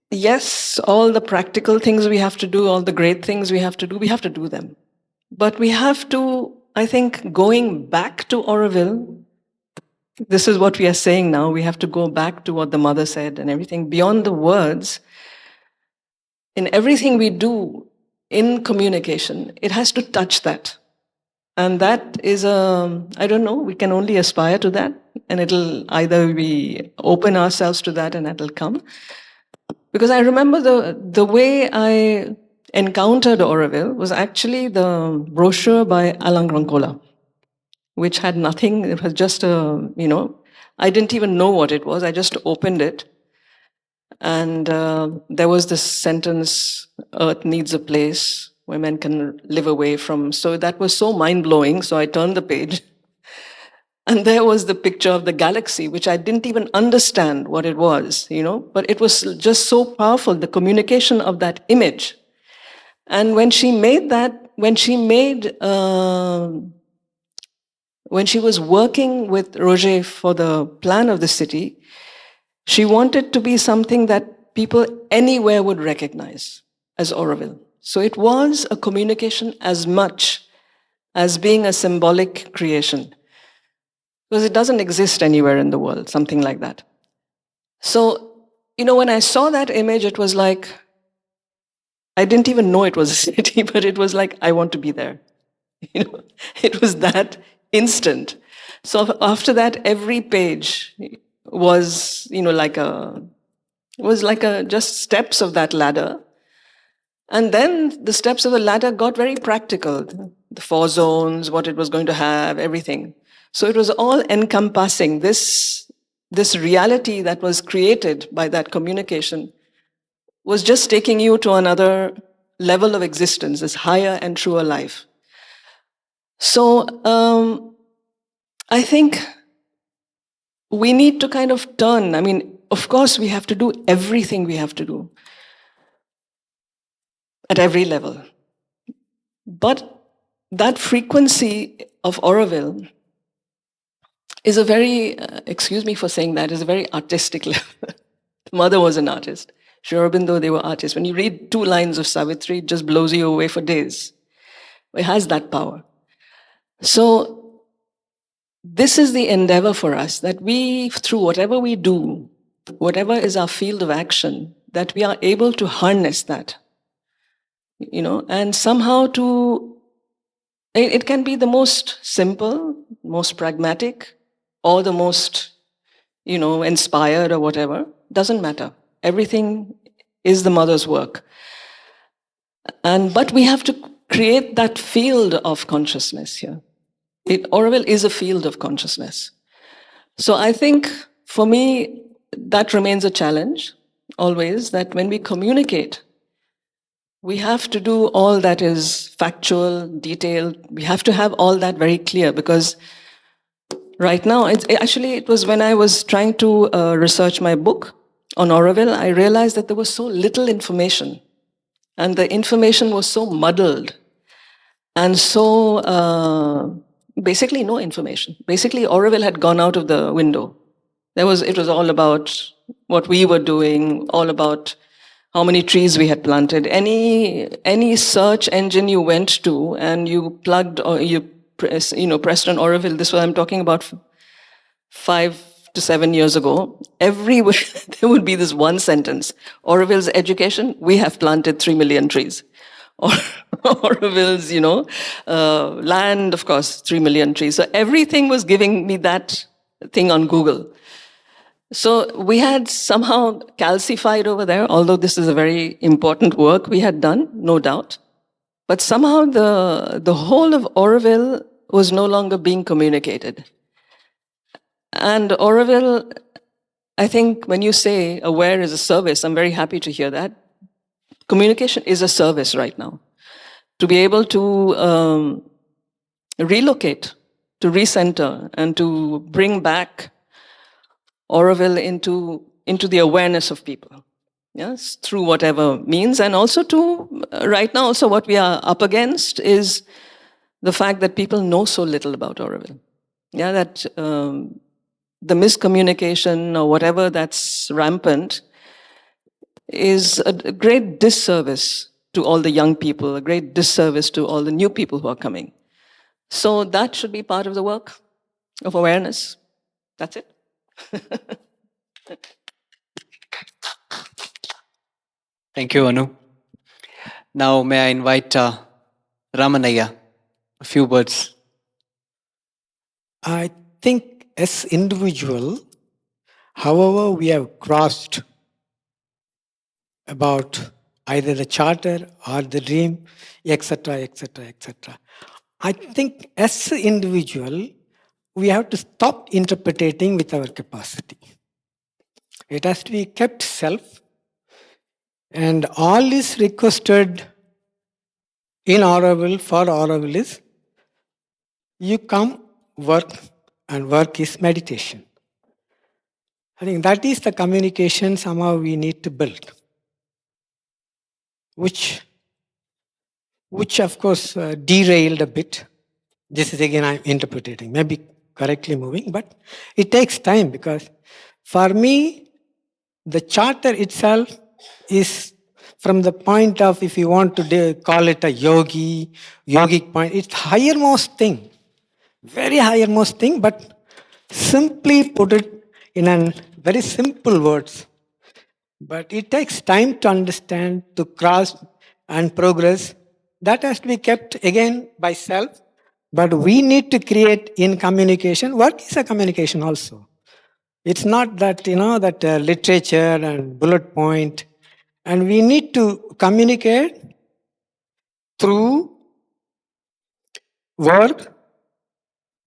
yes, all the practical things we have to do, all the great things we have to do them. But we have to, I think, going back to Auroville, this is what we are saying now, we have to go back to what the mother said and everything beyond the words. In everything we do in communication, it has to touch that. And that is I don't know, we can only aspire to that. And it'll either we open ourselves to that and it'll come. Because I remember the way I encountered Auroville was actually the brochure by Alain Grancola, which had nothing, it was just I didn't even know what it was. I just opened it. And there was this sentence, "Earth needs a place where men can live away from." So that was so mind-blowing. So I turned the page. And there was the picture of the galaxy, which I didn't even understand what it was, but it was just so powerful, the communication of that image. And when she made that, when she was working with Roger for the plan of the city, she wanted to be something that people anywhere would recognize as Auroville. So it was a communication as much as being a symbolic creation, because it doesn't exist anywhere in the world, something like that. So, when I saw that image, it was like, I didn't even know it was a city, but it was like, I want to be there. It was that instant. So after that, every page was, just steps of that ladder. And then the steps of the ladder got very practical. The 4 zones, what it was going to have, everything. So it was all encompassing. This reality that was created by that communication was just taking you to another level of existence, this higher and truer life. So I think we need to kind of turn. I mean, of course, we have to do everything we have to do at every level. But that frequency of Auroville is a very, excuse me for saying that, is a very artistic level. Mother was an artist. Sri Aurobindo, they were artists. When you read 2 lines of Savitri, it just blows you away for days. It has that power. So this is the endeavor for us, that we, through whatever we do, whatever is our field of action, that we are able to harness that, and somehow to It can be the most simple, most pragmatic, or the most, inspired or whatever. Doesn't matter. Everything is the mother's work. But we have to create that field of consciousness here. Auroville is a field of consciousness. So I think for me, that remains a challenge always, that when we communicate, we have to do all that is factual, detailed. We have to have all that very clear, because right now, it was when I was trying to research my book on Auroville, I realized that there was so little information, and the information was so muddled, and so basically no information. Basically, Auroville had gone out of the window. It was all about what we were doing, all about how many trees we had planted. Any search engine you went to and you plugged or you pressed on Auroville. This was I'm talking about 5 to 7 years ago. Everywhere there would be this one sentence: Auroville's education. We have planted 3 million trees. Or Auroville's, land, of course, 3 million trees. So everything was giving me that thing on Google. So we had somehow calcified over there, although this is a very important work we had done, no doubt. But somehow the whole of Auroville was no longer being communicated. And Auroville, I think when you say aware is a service, I'm very happy to hear that. Communication is a service right now. To be able to relocate, to recenter, and to bring back Auroville into the awareness of people, yes, through whatever means. And also right now, also what we are up against is the fact that people know so little about Auroville. Yeah, that the miscommunication or whatever that's rampant is a great disservice to all the young people, a great disservice to all the new people who are coming. So that should be part of the work of awareness. That's it. Thank you, Anu. Now, may I invite Ramanaya, a few words. I think as individual, however we have crossed about either the charter or the dream, etc., etc., etc. I think as an individual, we have to stop interpreting with our capacity. It has to be kept self, and all is requested in Auroville, for Auroville is, you come, work, and work is meditation. I think that is the communication somehow we need to build, which of course derailed a bit. This is again I'm interpreting, maybe correctly moving, but it takes time, because for me, the charter itself is from the point of, if you want to call it a yogic point, it's the highermost thing, very highermost thing, but simply put it in a very simple words. But it takes time to understand, to cross and progress. That has to be kept again by self. But we need to create in communication. Work is a communication also. It's not that, that literature and bullet point. And we need to communicate through work,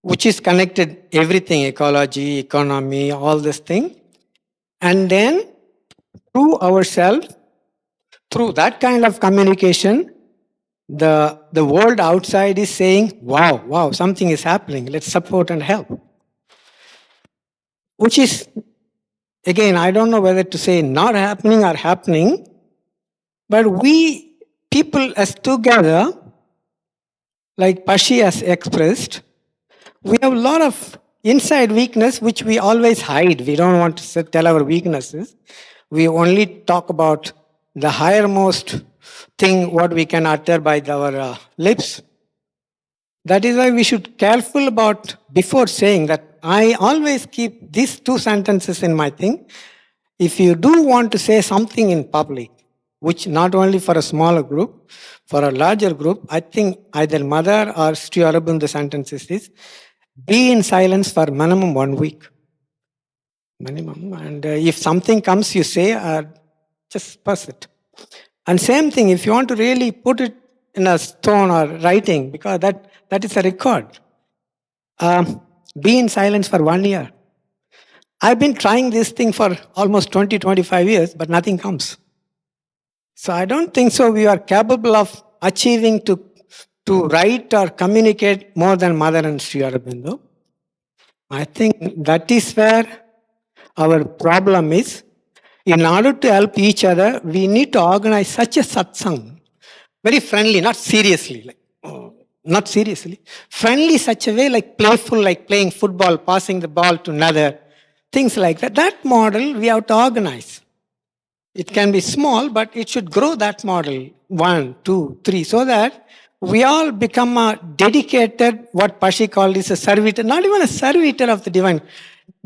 which is connected everything, ecology, economy, all this thing. And then through ourselves, through that kind of communication, the world outside is saying, wow, something is happening, let's support and help. Which is, again, I don't know whether to say not happening or happening, but we, people as together, like Pashi has expressed, we have a lot of inside weakness which we always hide. We don't want to tell our weaknesses. We only talk about the highermost thing what we can utter by our lips. That is why we should careful about, before saying that, I always keep these two sentences in my thing. If you do want to say something in public, which not only for a smaller group, for a larger group, I think either Mother or Sri Aurobindo sentence is this: be in silence for minimum 1 week. Minimum. And if something comes, you say, just pass it. And same thing, if you want to really put it in a stone or writing, because that is a record. Be in silence for 1 year. I've been trying this thing for almost 20, 25 years, but nothing comes. So I don't think so we are capable of achieving to write or communicate more than Mother and Sri Aurobindo. I think that is where our problem is. In order to help each other, we need to organize such a satsang, very friendly, not seriously, not seriously, friendly such a way, like playful, like playing football, passing the ball to another, things like that. That model we have to organize. It can be small, but it should grow that model 1, 2, 3, so that we all become a dedicated, what Pashi called is a servitor, not even a servitor of the divine,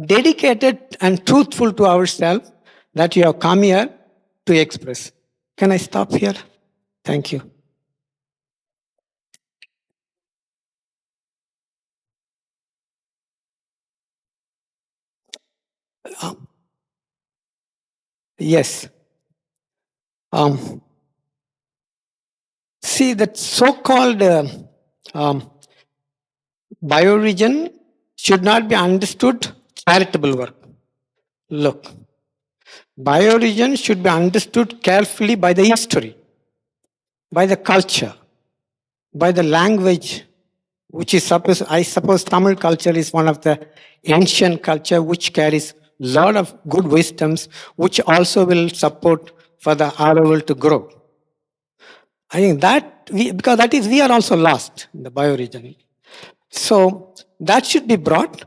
dedicated and truthful to ourselves that you have come here to express. Can I stop here? Thank you. Yes. See, that so-called bioregion should not be understood charitable work. Look, bioregion should be understood carefully by the history, by the culture, by the language, which is I suppose Tamil culture is one of the ancient culture which carries a lot of good wisdoms, which also will support for the Araval to grow. I think that because that is we are also lost in the bioregion. So that should be brought.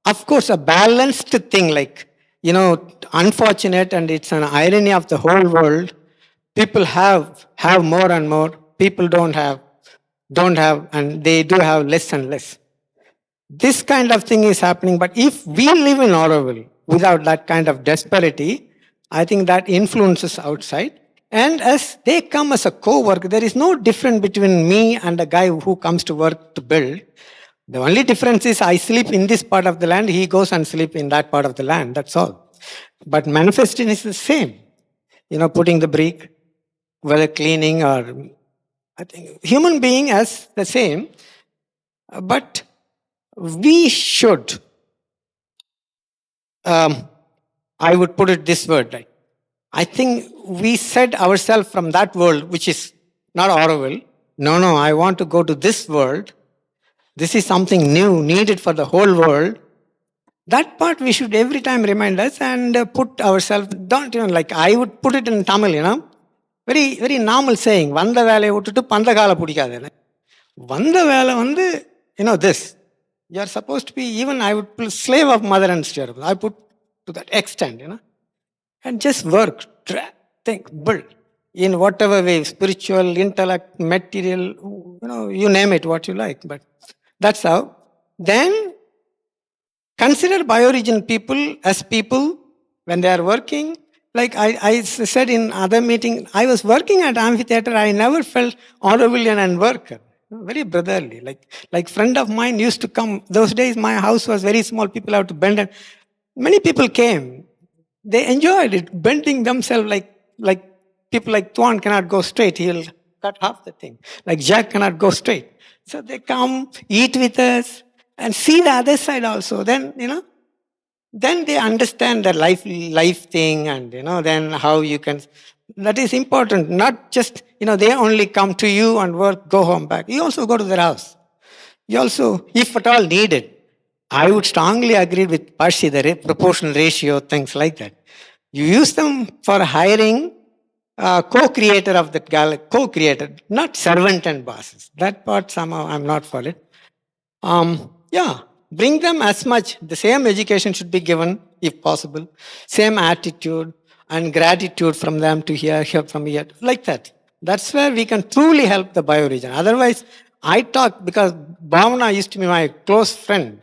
Of course, a balanced thing, like, unfortunate, and it's an irony of the whole world. People have more and more. People don't have, and they do have less and less. This kind of thing is happening. But if we live in Auroville without that kind of disparity, I think that influences outside. And as they come as a co-worker, there is no difference between me and a guy who comes to work to build. The only difference is I sleep in this part of the land, he goes and sleep in that part of the land, that's all. But manifestation is the same. Putting the brick, whether cleaning or, I think, human being as the same. But we should, I would put it this word, right? I think we said ourselves from that world, which is not Auroville. No, I want to go to this world. This is something new, needed for the whole world. That part we should every time remind us and put ourselves, don't like I would put it in Tamil, very, very normal saying, Vanda vela uttu panda kala pudikadena. Vanda vela this. You are supposed to be, even I would put slave of Mother and Sri Aurobindo. I put to that extent, and just work, think, build in whatever way, spiritual, intellect, material, you name it, what you like. But that's how. Then consider bioregion people as people when they are working. Like I said in other meeting, I was working at amphitheater. I never felt Aurovillian and worker. Very brotherly. Like friend of mine used to come. Those days my house was very small. People have to bend, and many people came. They enjoyed it, bending themselves like people like Tuan cannot go straight. He'll cut half the thing. Like Jack cannot go straight. So they come, eat with us, and see the other side also. Then, then they understand the life thing, and, then how you can, that is important. Not just, they only come to you and work, go home back. You also go to their house. You also, if at all needed, I would strongly agree with Pashi, the proportional ratio, things like that. You use them for hiring co-creator of the galaxy, co-creator, not servant and bosses. That part somehow I'm not for it. Bring them as much. The same education should be given, if possible. Same attitude and gratitude from them to hear from here, like that. That's where we can truly help the bioregion. Otherwise, I talk, because Bhavana used to be my close friend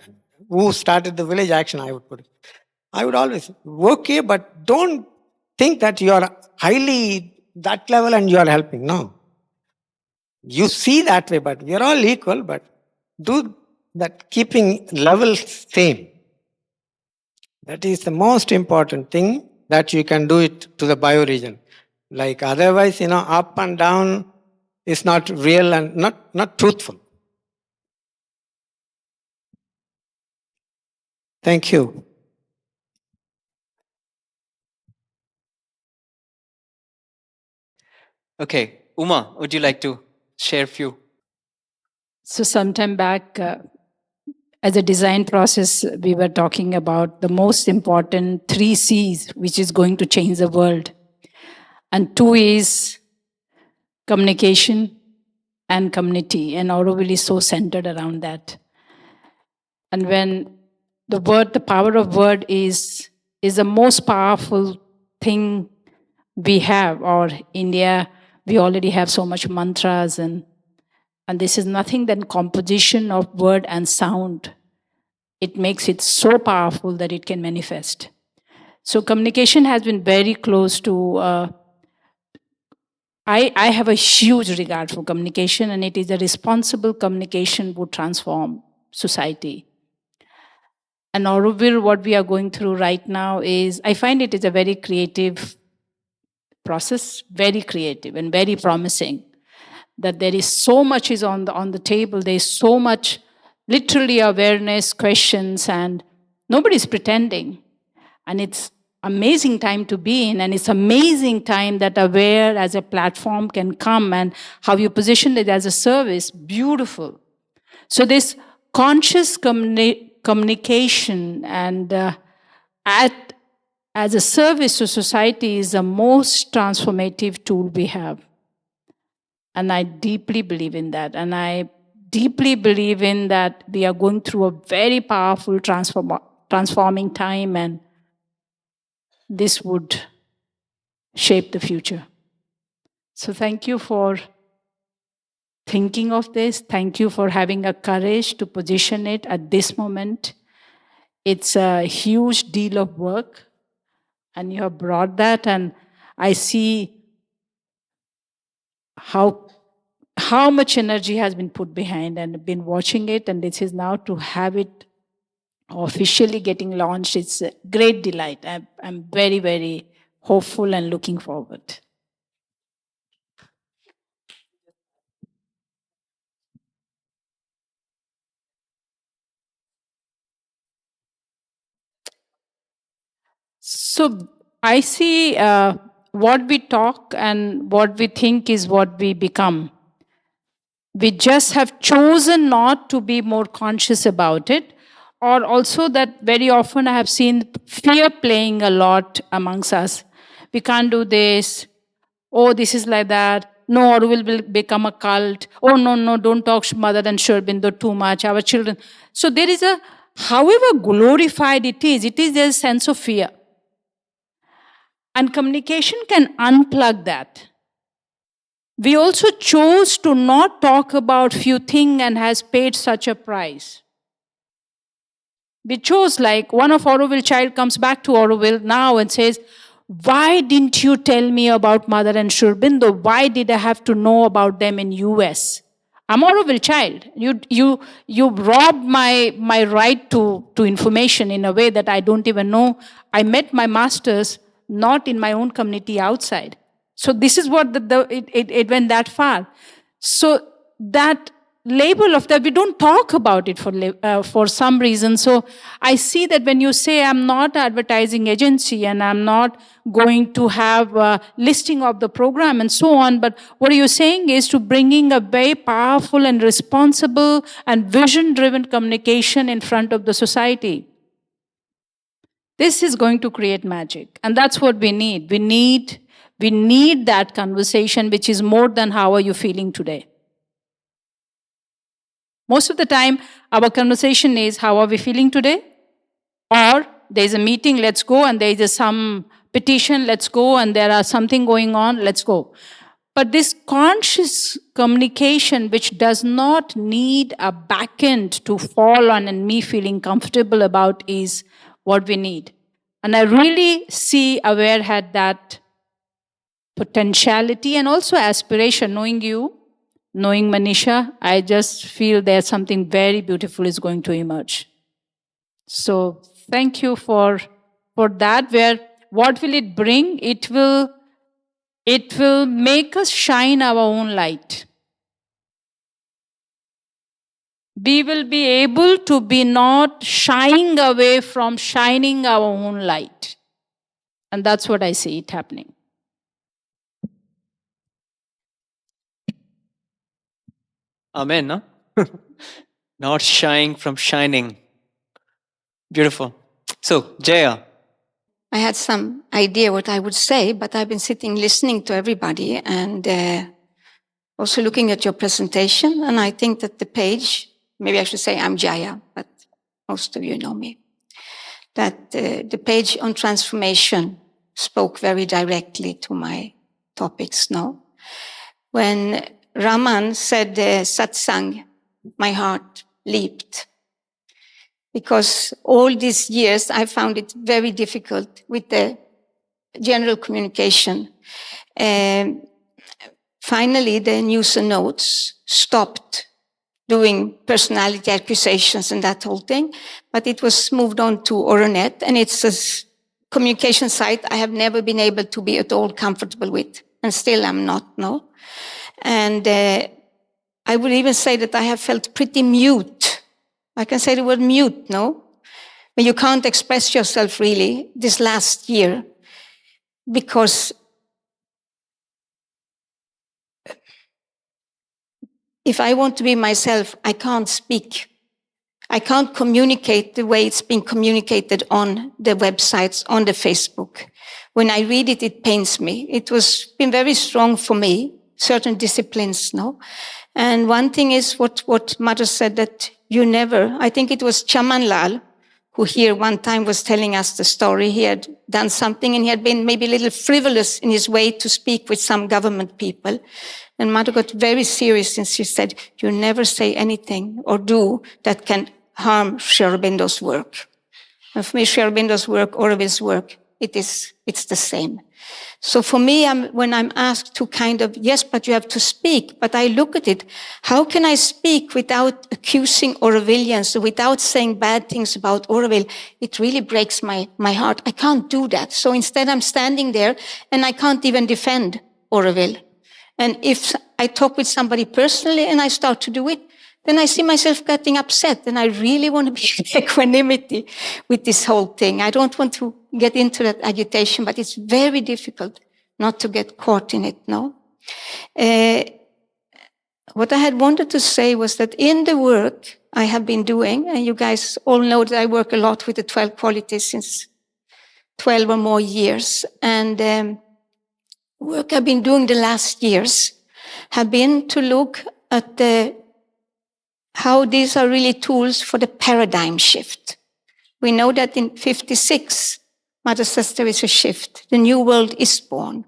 who started the village action, I would put it. I would always, okay, but don't think that you are highly that level and you are helping. No. You see that way, but we are all equal, but do that keeping level same. That is the most important thing that you can do it to the bioregion. Like otherwise, up and down is not real and not truthful. Thank you. Okay, Uma, would you like to share a few? So sometime back, as a design process, we were talking about the most important 3 C's, which is going to change the world. And 2 is communication and community. And Auroville is so centered around that. And when the power of word is the most powerful thing we have, or India, we already have so much mantras and this is nothing than composition of word and sound. It makes it so powerful that it can manifest. So communication has been very close to, I have a huge regard for communication, and it is a responsible communication would transform society. And Auroville, what we are going through right now is, I find it is a very creative process, very creative and very promising. That there is so much is on the table, there is so much literally awareness, questions, and nobody's pretending. And it's amazing time to be in, and it's amazing time that Aware as a platform can come, and how you position it as a service, beautiful. So this conscious communication and as a service to society is the most transformative tool we have. And I deeply believe in that. And I deeply believe in that we are going through a very powerful transforming time, and this would shape the future. So thank you for thinking of this. Thank you for having a courage to position it at this moment. It's a huge deal of work, and you have brought that, and I see how much energy has been put behind, and been watching it, and this is now to have it officially getting launched. It's a great delight. I'm very, very hopeful and looking forward. So I see what we talk and what we think is what we become. We just have chosen not to be more conscious about it, or also that very often I have seen fear playing a lot amongst us. We can't do this. Oh, this is like that. No, or will become a cult. Oh, no, don't talk Mother and Sri Aurobindo too much. Our children. So there is however glorified it is, there's a sense of fear. And communication can unplug that. We also chose to not talk about few things and has paid such a price. We chose, like one of Auroville child comes back to Auroville now and says, why didn't you tell me about Mother and Sri Aurobindo? Why did I have to know about them in US? I'm Auroville child. You robbed my right to information in a way that I don't even know. I met my masters not in my own community, outside. So this is what it went that far. So that label of that, we don't talk about it for some reason. So I see that when you say I'm not an advertising agency and I'm not going to have a listing of the program and so on, but what you're saying is to bringing a very powerful and responsible and vision-driven communication in front of the society. This is going to create magic, and that's what we need. We need that conversation, which is more than how are you feeling today. Most of the time, our conversation is how are we feeling today? Or there's a meeting, let's go, and there is some petition, let's go, and there are something going on, let's go. But this conscious communication, which does not need a back end to fall on and me feeling comfortable about, is what we need. And I really see Aware had that potentiality and also aspiration. Knowing you, knowing Manisha, I just feel there's something very beautiful is going to emerge. So thank you for that. Where what will it bring? It will make us shine our own light. We will be able to be not shying away from shining our own light. And that's what I see it happening. Amen, no? Not shying from shining. Beautiful. So, Jaya. I had some idea what I would say, but I've been sitting listening to everybody and also looking at your presentation. And I think that the page, maybe I should say I'm Jaya, but most of you know me, that the page on transformation spoke very directly to my topics now. When Raman said satsang, my heart leaped. Because all these years I found it very difficult with the general communication. Finally, the news and notes stopped doing personality accusations and that whole thing, but it was moved on to Oronet, and it's a communication site I have never been able to be at all comfortable with, and still I'm not, no. And I would even say that I have felt pretty mute. I can say the word mute, no? When you can't express yourself really this last year, because if I want to be myself, I can't speak. I can't communicate the way it's being communicated on the websites, on the Facebook. When I read it, it pains me. It was been very strong for me, certain disciplines, no? And one thing is what Mother said, that you never, I think it was Chaman Lal, who here one time was telling us the story. He had done something and he had been maybe a little frivolous in his way to speak with some government people. And Mother got very serious and she said, you never say anything or do that can harm Sri Aurobindo's work. And for me, Sri Aurobindo's work, Auroville's work, it's the same. So for me, when I'm asked to kind of, yes, but you have to speak, but I look at it, how can I speak without accusing Aurovillians, without saying bad things about Auroville? It really breaks my heart. I can't do that. So instead I'm standing there and I can't even defend Auroville. And if I talk with somebody personally and I start to do it, then I see myself getting upset, and I really want to be in equanimity with this whole thing. I don't want to get into that agitation, but it's very difficult not to get caught in it, no? What I had wanted to say was that in the work I have been doing, and you guys all know that I work a lot with the 12 qualities since 12 or more years, and work I've been doing the last years have been to look at how these are really tools for the paradigm shift. We know that in 56, Mother says there is a shift. The new world is born.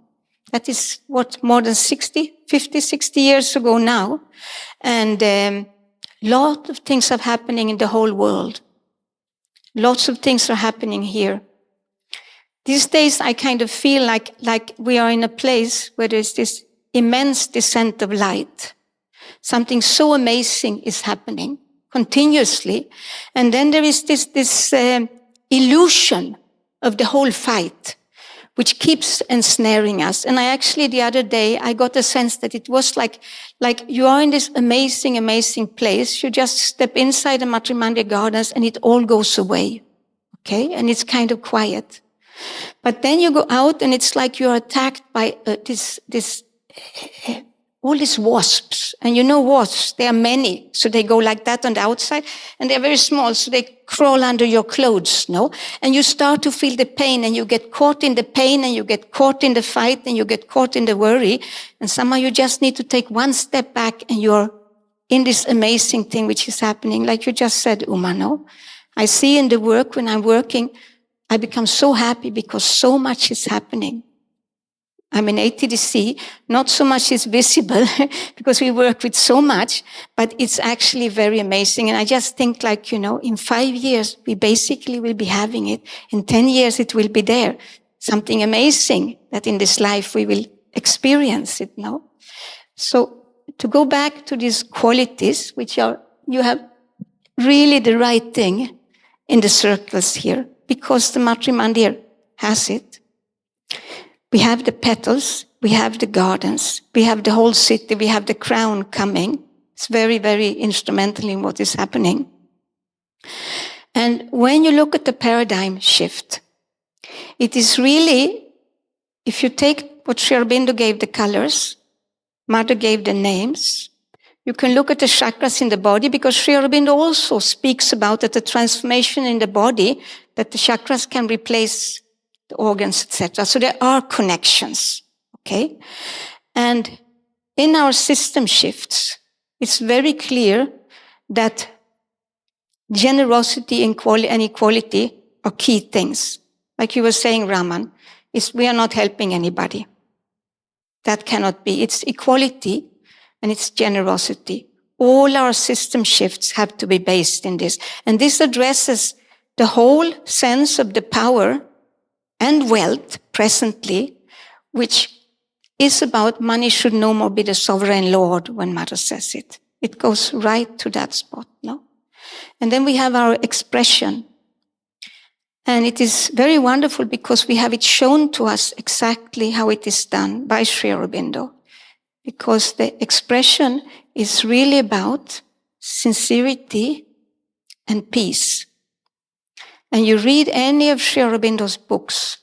That is what, more than 50, 60 years ago now. And a lot of things are happening in the whole world. Lots of things are happening here. These days, I kind of feel like we are in a place where there's this immense descent of light. Something so amazing is happening continuously. And then there is this illusion of the whole fight, which keeps ensnaring us. And I actually, the other day, I got a sense that it was like you are in this amazing, amazing place. You just step inside the Matrimandya Gardens and it all goes away. Okay? And it's kind of quiet. But then you go out and it's like you're attacked by all these wasps. And you know wasps, there are many. So they go like that on the outside and they're very small. So they crawl under your clothes, no? And you start to feel the pain and you get caught in the pain and you get caught in the fight and you get caught in the worry. And somehow you just need to take one step back and you're in this amazing thing which is happening. Like you just said, Uma, no? I see in the work when I'm working, I become so happy because so much is happening. I'm in ATDC, not so much is visible because we work with so much, but it's actually very amazing. And I just think like, in 5 years, we basically will be having it. In 10 years, it will be there. Something amazing that in this life we will experience it now. So to go back to these qualities, which are, you have really the right thing in the circles here, because the Matri Mandir has it. We have the petals, we have the gardens, we have the whole city, we have the crown coming. It's very, very instrumental in what is happening. And when you look at the paradigm shift, it is really, if you take what Sri Aurobindo gave the colors, Mother gave the names, you can look at the chakras in the body, because Sri Aurobindo also speaks about that the transformation in the body, that the chakras can replace the organs, etc. So there are connections, okay? And in our system shifts, it's very clear that generosity and equality are key things. Like you were saying, Raman, we are not helping anybody. That cannot be. It's equality and it's generosity. All our system shifts have to be based in this. And this addresses the whole sense of the power and wealth presently, which is about money should no more be the sovereign lord when Mother says it. It goes right to that spot, no? And then we have our expression. And it is very wonderful because we have it shown to us exactly how it is done by Sri Aurobindo. Because the expression is really about sincerity and peace. And you read any of Sri Aurobindo's books,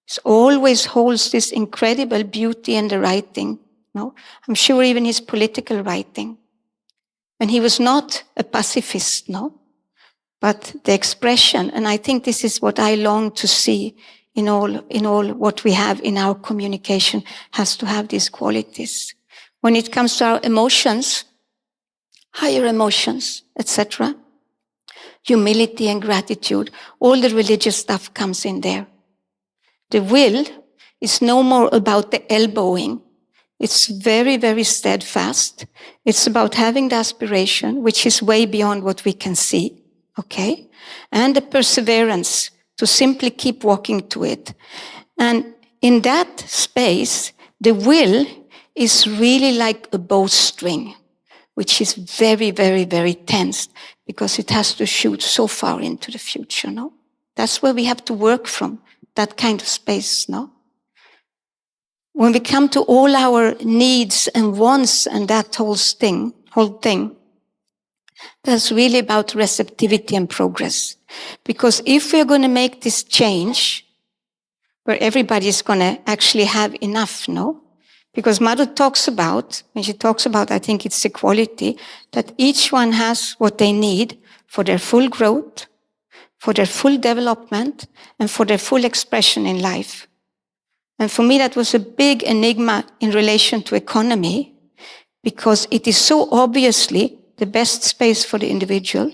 it always holds this incredible beauty in the writing. No? I'm sure even his political writing. And he was not a pacifist, no? But the expression, and I think this is what I long to see in all what we have in our communication, has to have these qualities. When it comes to our emotions, higher emotions, etc., humility and gratitude, all the religious stuff comes in there. The will is no more about the elbowing. It's very, very steadfast. It's about having the aspiration, which is way beyond what we can see, okay? And the perseverance to simply keep walking to it. And in that space, the will is really like a bowstring, which is very, very, very tense because it has to shoot so far into the future, no? That's where we have to work from, that kind of space, no? When we come to all our needs and wants and that whole thing, that's really about receptivity and progress. Because if we're going to make this change, where everybody is going to actually have enough, no? Because Mother talks about, when she talks about, I think it's equality, that each one has what they need for their full growth, for their full development, and for their full expression in life. And for me, that was a big enigma in relation to economy, because it is so obviously the best space for the individual,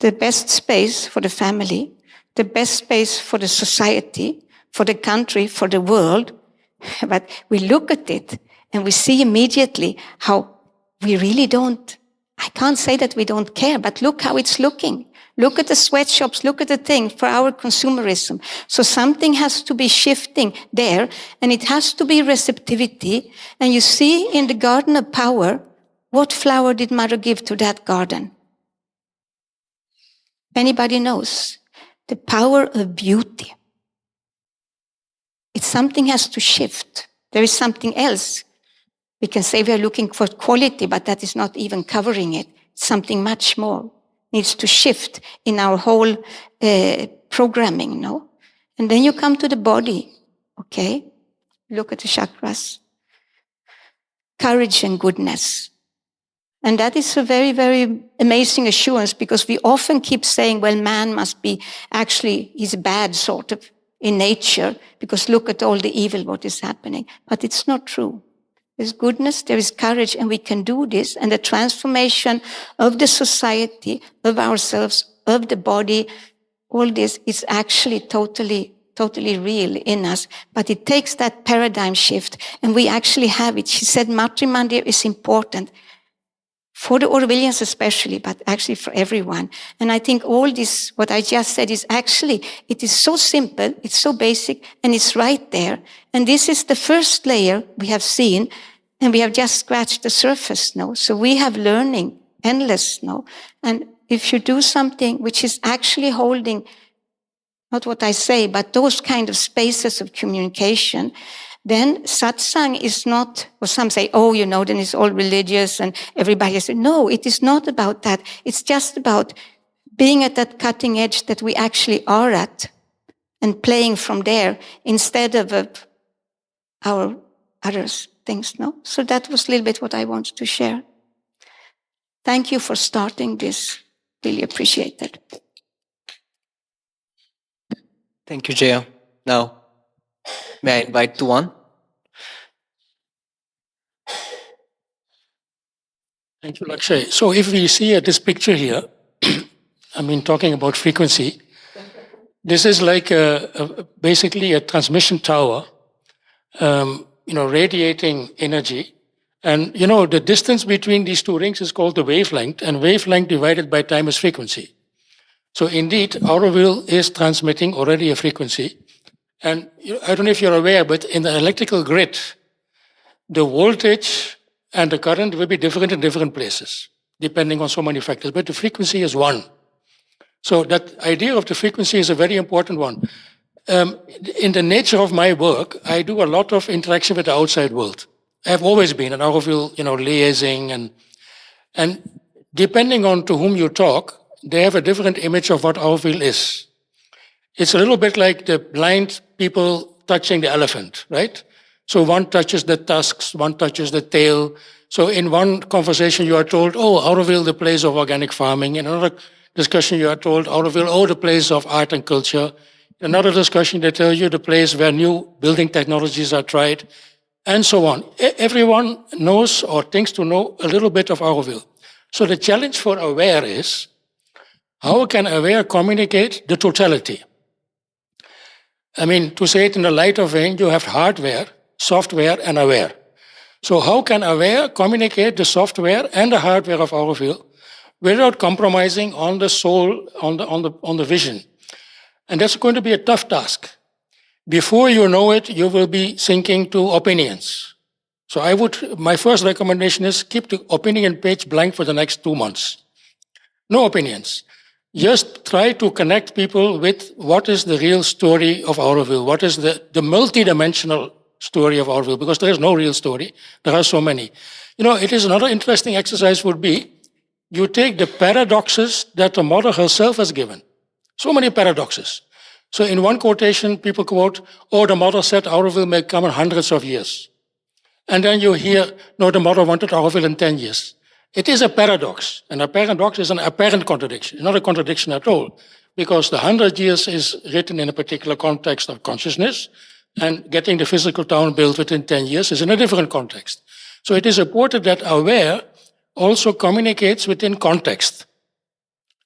the best space for the family, the best space for the society, for the country, for the world. But we look at it and we see immediately how we really don't, I can't say that we don't care, but look how it's looking. Look at the sweatshops, look at the thing for our consumerism. So something has to be shifting there, and it has to be receptivity. And you see in the garden of power, what flower did Mother give to that garden? Anybody knows? The power of beauty. It's something has to shift. There is something else. We can say we are looking for quality, but that is not even covering it. It's something much more. Needs to shift in our whole programming, no? And then you come to the body, okay? Look at the chakras. Courage and goodness. And that is a very, very amazing assurance, because we often keep saying, well, man must be actually, he's bad sort of in nature, because look at all the evil, what is happening. But it's not true. There's goodness, there is courage, and we can do this. And the transformation of the society, of ourselves, of the body, all this is actually totally real in us. But it takes that paradigm shift, and we actually have it. She said Matri Mandir is important for the Orwellians especially, but actually for everyone. And I think all this, what I just said, is actually, it is so simple, it's so basic, and it's right there. And this is the first layer we have seen, and we have just scratched the surface now. So we have learning endless now. And if you do something which is actually holding, not what I say, but those kind of spaces of communication, then satsang is not, or some say, oh, then it's all religious and everybody says, no, it is not about that. It's just about being at that cutting edge that we actually are at and playing from there instead of our other things, no? So that was a little bit what I wanted to share. Thank you for starting this. Really appreciate it. Thank you, Jaya. Now, may I invite Tuan? Thank you, Lakshay. So if we see this picture here, talking about frequency, this is like basically a transmission tower, radiating energy. And, the distance between these two rings is called the wavelength, and wavelength divided by time is frequency. So indeed, Auroville is transmitting already a frequency. And I don't know if you're aware, but in the electrical grid, the voltage and the current will be different in different places, depending on so many factors. But the frequency is one. So that idea of the frequency is a very important one. In the nature of my work, I do a lot of interaction with the outside world. I've always been an Auroville, liaising, and depending on to whom you talk, they have a different image of what Auroville is. It's a little bit like the blind people touching the elephant, right? So one touches the tusks, one touches the tail. So in one conversation you are told, oh, Auroville, the place of organic farming. In another discussion you are told, Auroville, oh, the place of art and culture. In another discussion they tell you the place where new building technologies are tried, and so on. Everyone knows or thinks to know a little bit of Auroville. So the challenge for Aware is, how can Aware communicate the totality? To say it in a lighter vein, you have hardware, software, and Aware. So how can Aware communicate the software and the hardware of Auroville without compromising on the soul, on the vision? And that's going to be a tough task. Before you know it, you will be sinking to opinions. So my first recommendation is keep the opinion page blank for the next 2 months. No opinions. Just try to connect people with what is the real story of Auroville, what is the multidimensional story of Auroville, because there is no real story. There are so many. It is another interesting exercise would be, you take the paradoxes that the mother herself has given. So many paradoxes. So in one quotation, people quote, oh, the mother said Auroville may come in hundreds of years. And then you hear, no, the mother wanted Auroville in 10 years. It is a paradox, and a paradox is an apparent contradiction. It's not a contradiction at all, because the 100 years is written in a particular context of consciousness, and getting the physical town built within 10 years is in a different context. So it is important that Aware also communicates within context.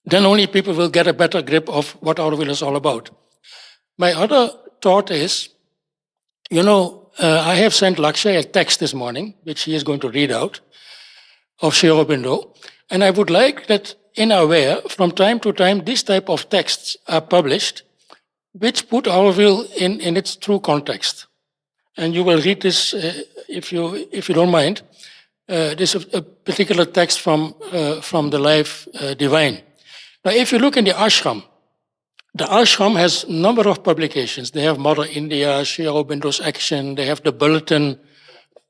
Then only people will get a better grip of what Auroville is all about. My other thought is, I have sent Lakshay a text this morning, which he is going to read out, of Sri Aurobindo. And I would like that in Aware, from time to time, these type of texts are published, which put Auroville in its true context. And you will read this, if you don't mind. This is a particular text from the Life Divine. Now, if you look in the ashram has a number of publications. They have Mother India, Sri Aurobindo's Action, they have the Bulletin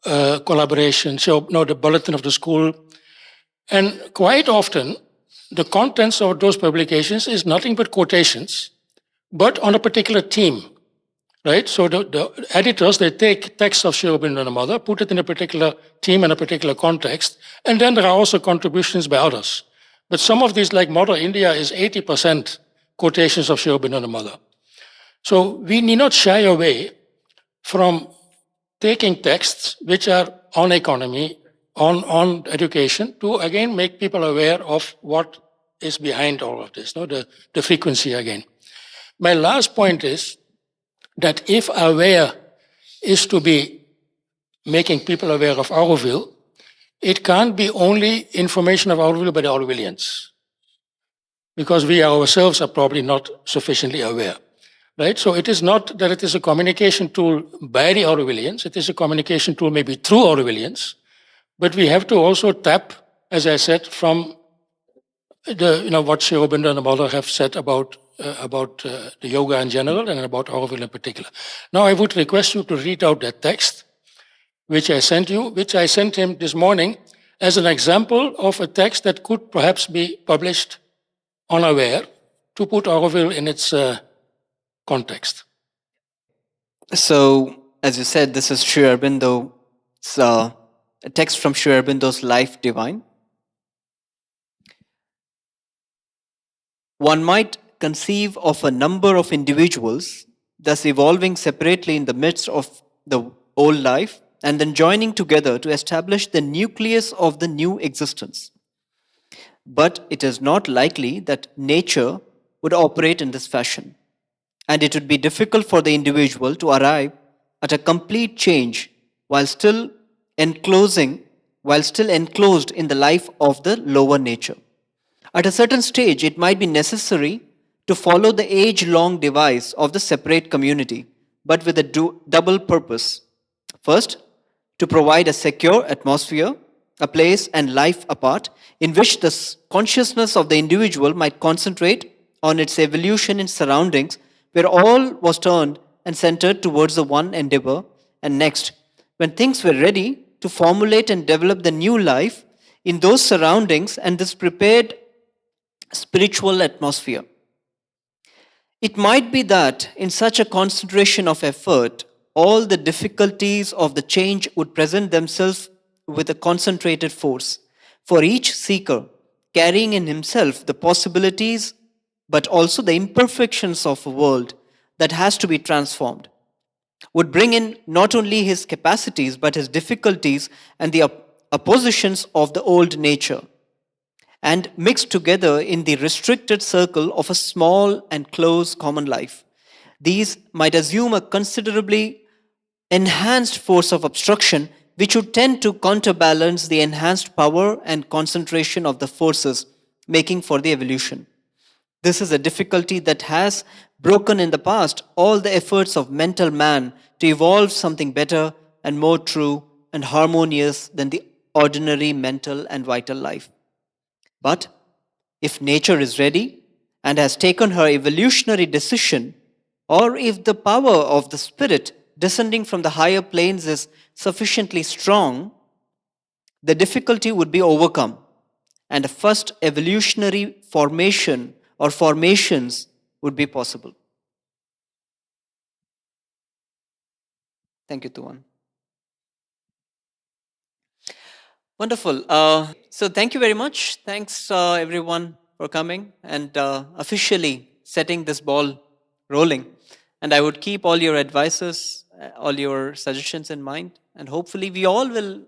collaboration, the Bulletin of the school. And quite often, the contents of those publications is nothing but quotations, but on a particular theme, right? So the editors, they take texts of Sri Aurobindo and the Mother, put it in a particular theme and a particular context, and then there are also contributions by others. But some of these, like Mother India, is 80% quotations of Sri Aurobindo and the Mother. So we need not shy away from taking texts which are on economy, on education, to again make people aware of what is behind all of this, the frequency again. My last point is that if Aware is to be making people aware of Auroville, it can't be only information of Auroville by the Aurovillians, because we ourselves are probably not sufficiently aware. Right? So it is not that it is a communication tool by the Aurovillians, it is a communication tool maybe through Aurovillians, but we have to also tap, as I said, from the, what Sri Aurobindo and the mother have said about the yoga in general and about Auroville in particular. Now I would request you to read out that text, which I sent you, which I sent him this morning as an example of a text that could perhaps be published unaware to put Auroville in its context. So, as you said, this is Sri Aurobindo's a text from Sri Aurobindo's Life Divine. One might conceive of a number of individuals thus evolving separately in the midst of the old life and then joining together to establish the nucleus of the new existence. But it is not likely that nature would operate in this fashion, and it would be difficult for the individual to arrive at a complete change while still enclosed in the life of the lower nature. At a certain stage, it might be necessary to follow the age-long device of the separate community, but with a double purpose. First, to provide a secure atmosphere, a place and life apart, in which the consciousness of the individual might concentrate on its evolution in surroundings where all was turned and centered towards the one endeavor. And next, when things were ready, to formulate and develop the new life in those surroundings and this prepared spiritual atmosphere. It might be that in such a concentration of effort, all the difficulties of the change would present themselves with a concentrated force, for each seeker carrying in himself the possibilities but also the imperfections of a world that has to be transformed, would bring in not only his capacities but his difficulties and the oppositions of the old nature, and mix together in the restricted circle of a small and close common life. These might assume a considerably enhanced force of obstruction, which would tend to counterbalance the enhanced power and concentration of the forces making for the evolution. This is a difficulty that has broken in the past all the efforts of mental man to evolve something better and more true and harmonious than the ordinary mental and vital life. But if nature is ready and has taken her evolutionary decision, or if the power of the spirit descending from the higher planes is sufficiently strong, the difficulty would be overcome, and a first evolutionary formation or formations would be possible. Thank you, Tuan. Wonderful. So thank you very much. Thanks, everyone, for coming and officially setting this ball rolling. And I would keep all your advices, all your suggestions in mind. And hopefully we all will,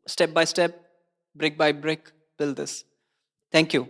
step by step, brick by brick, build this. Thank you.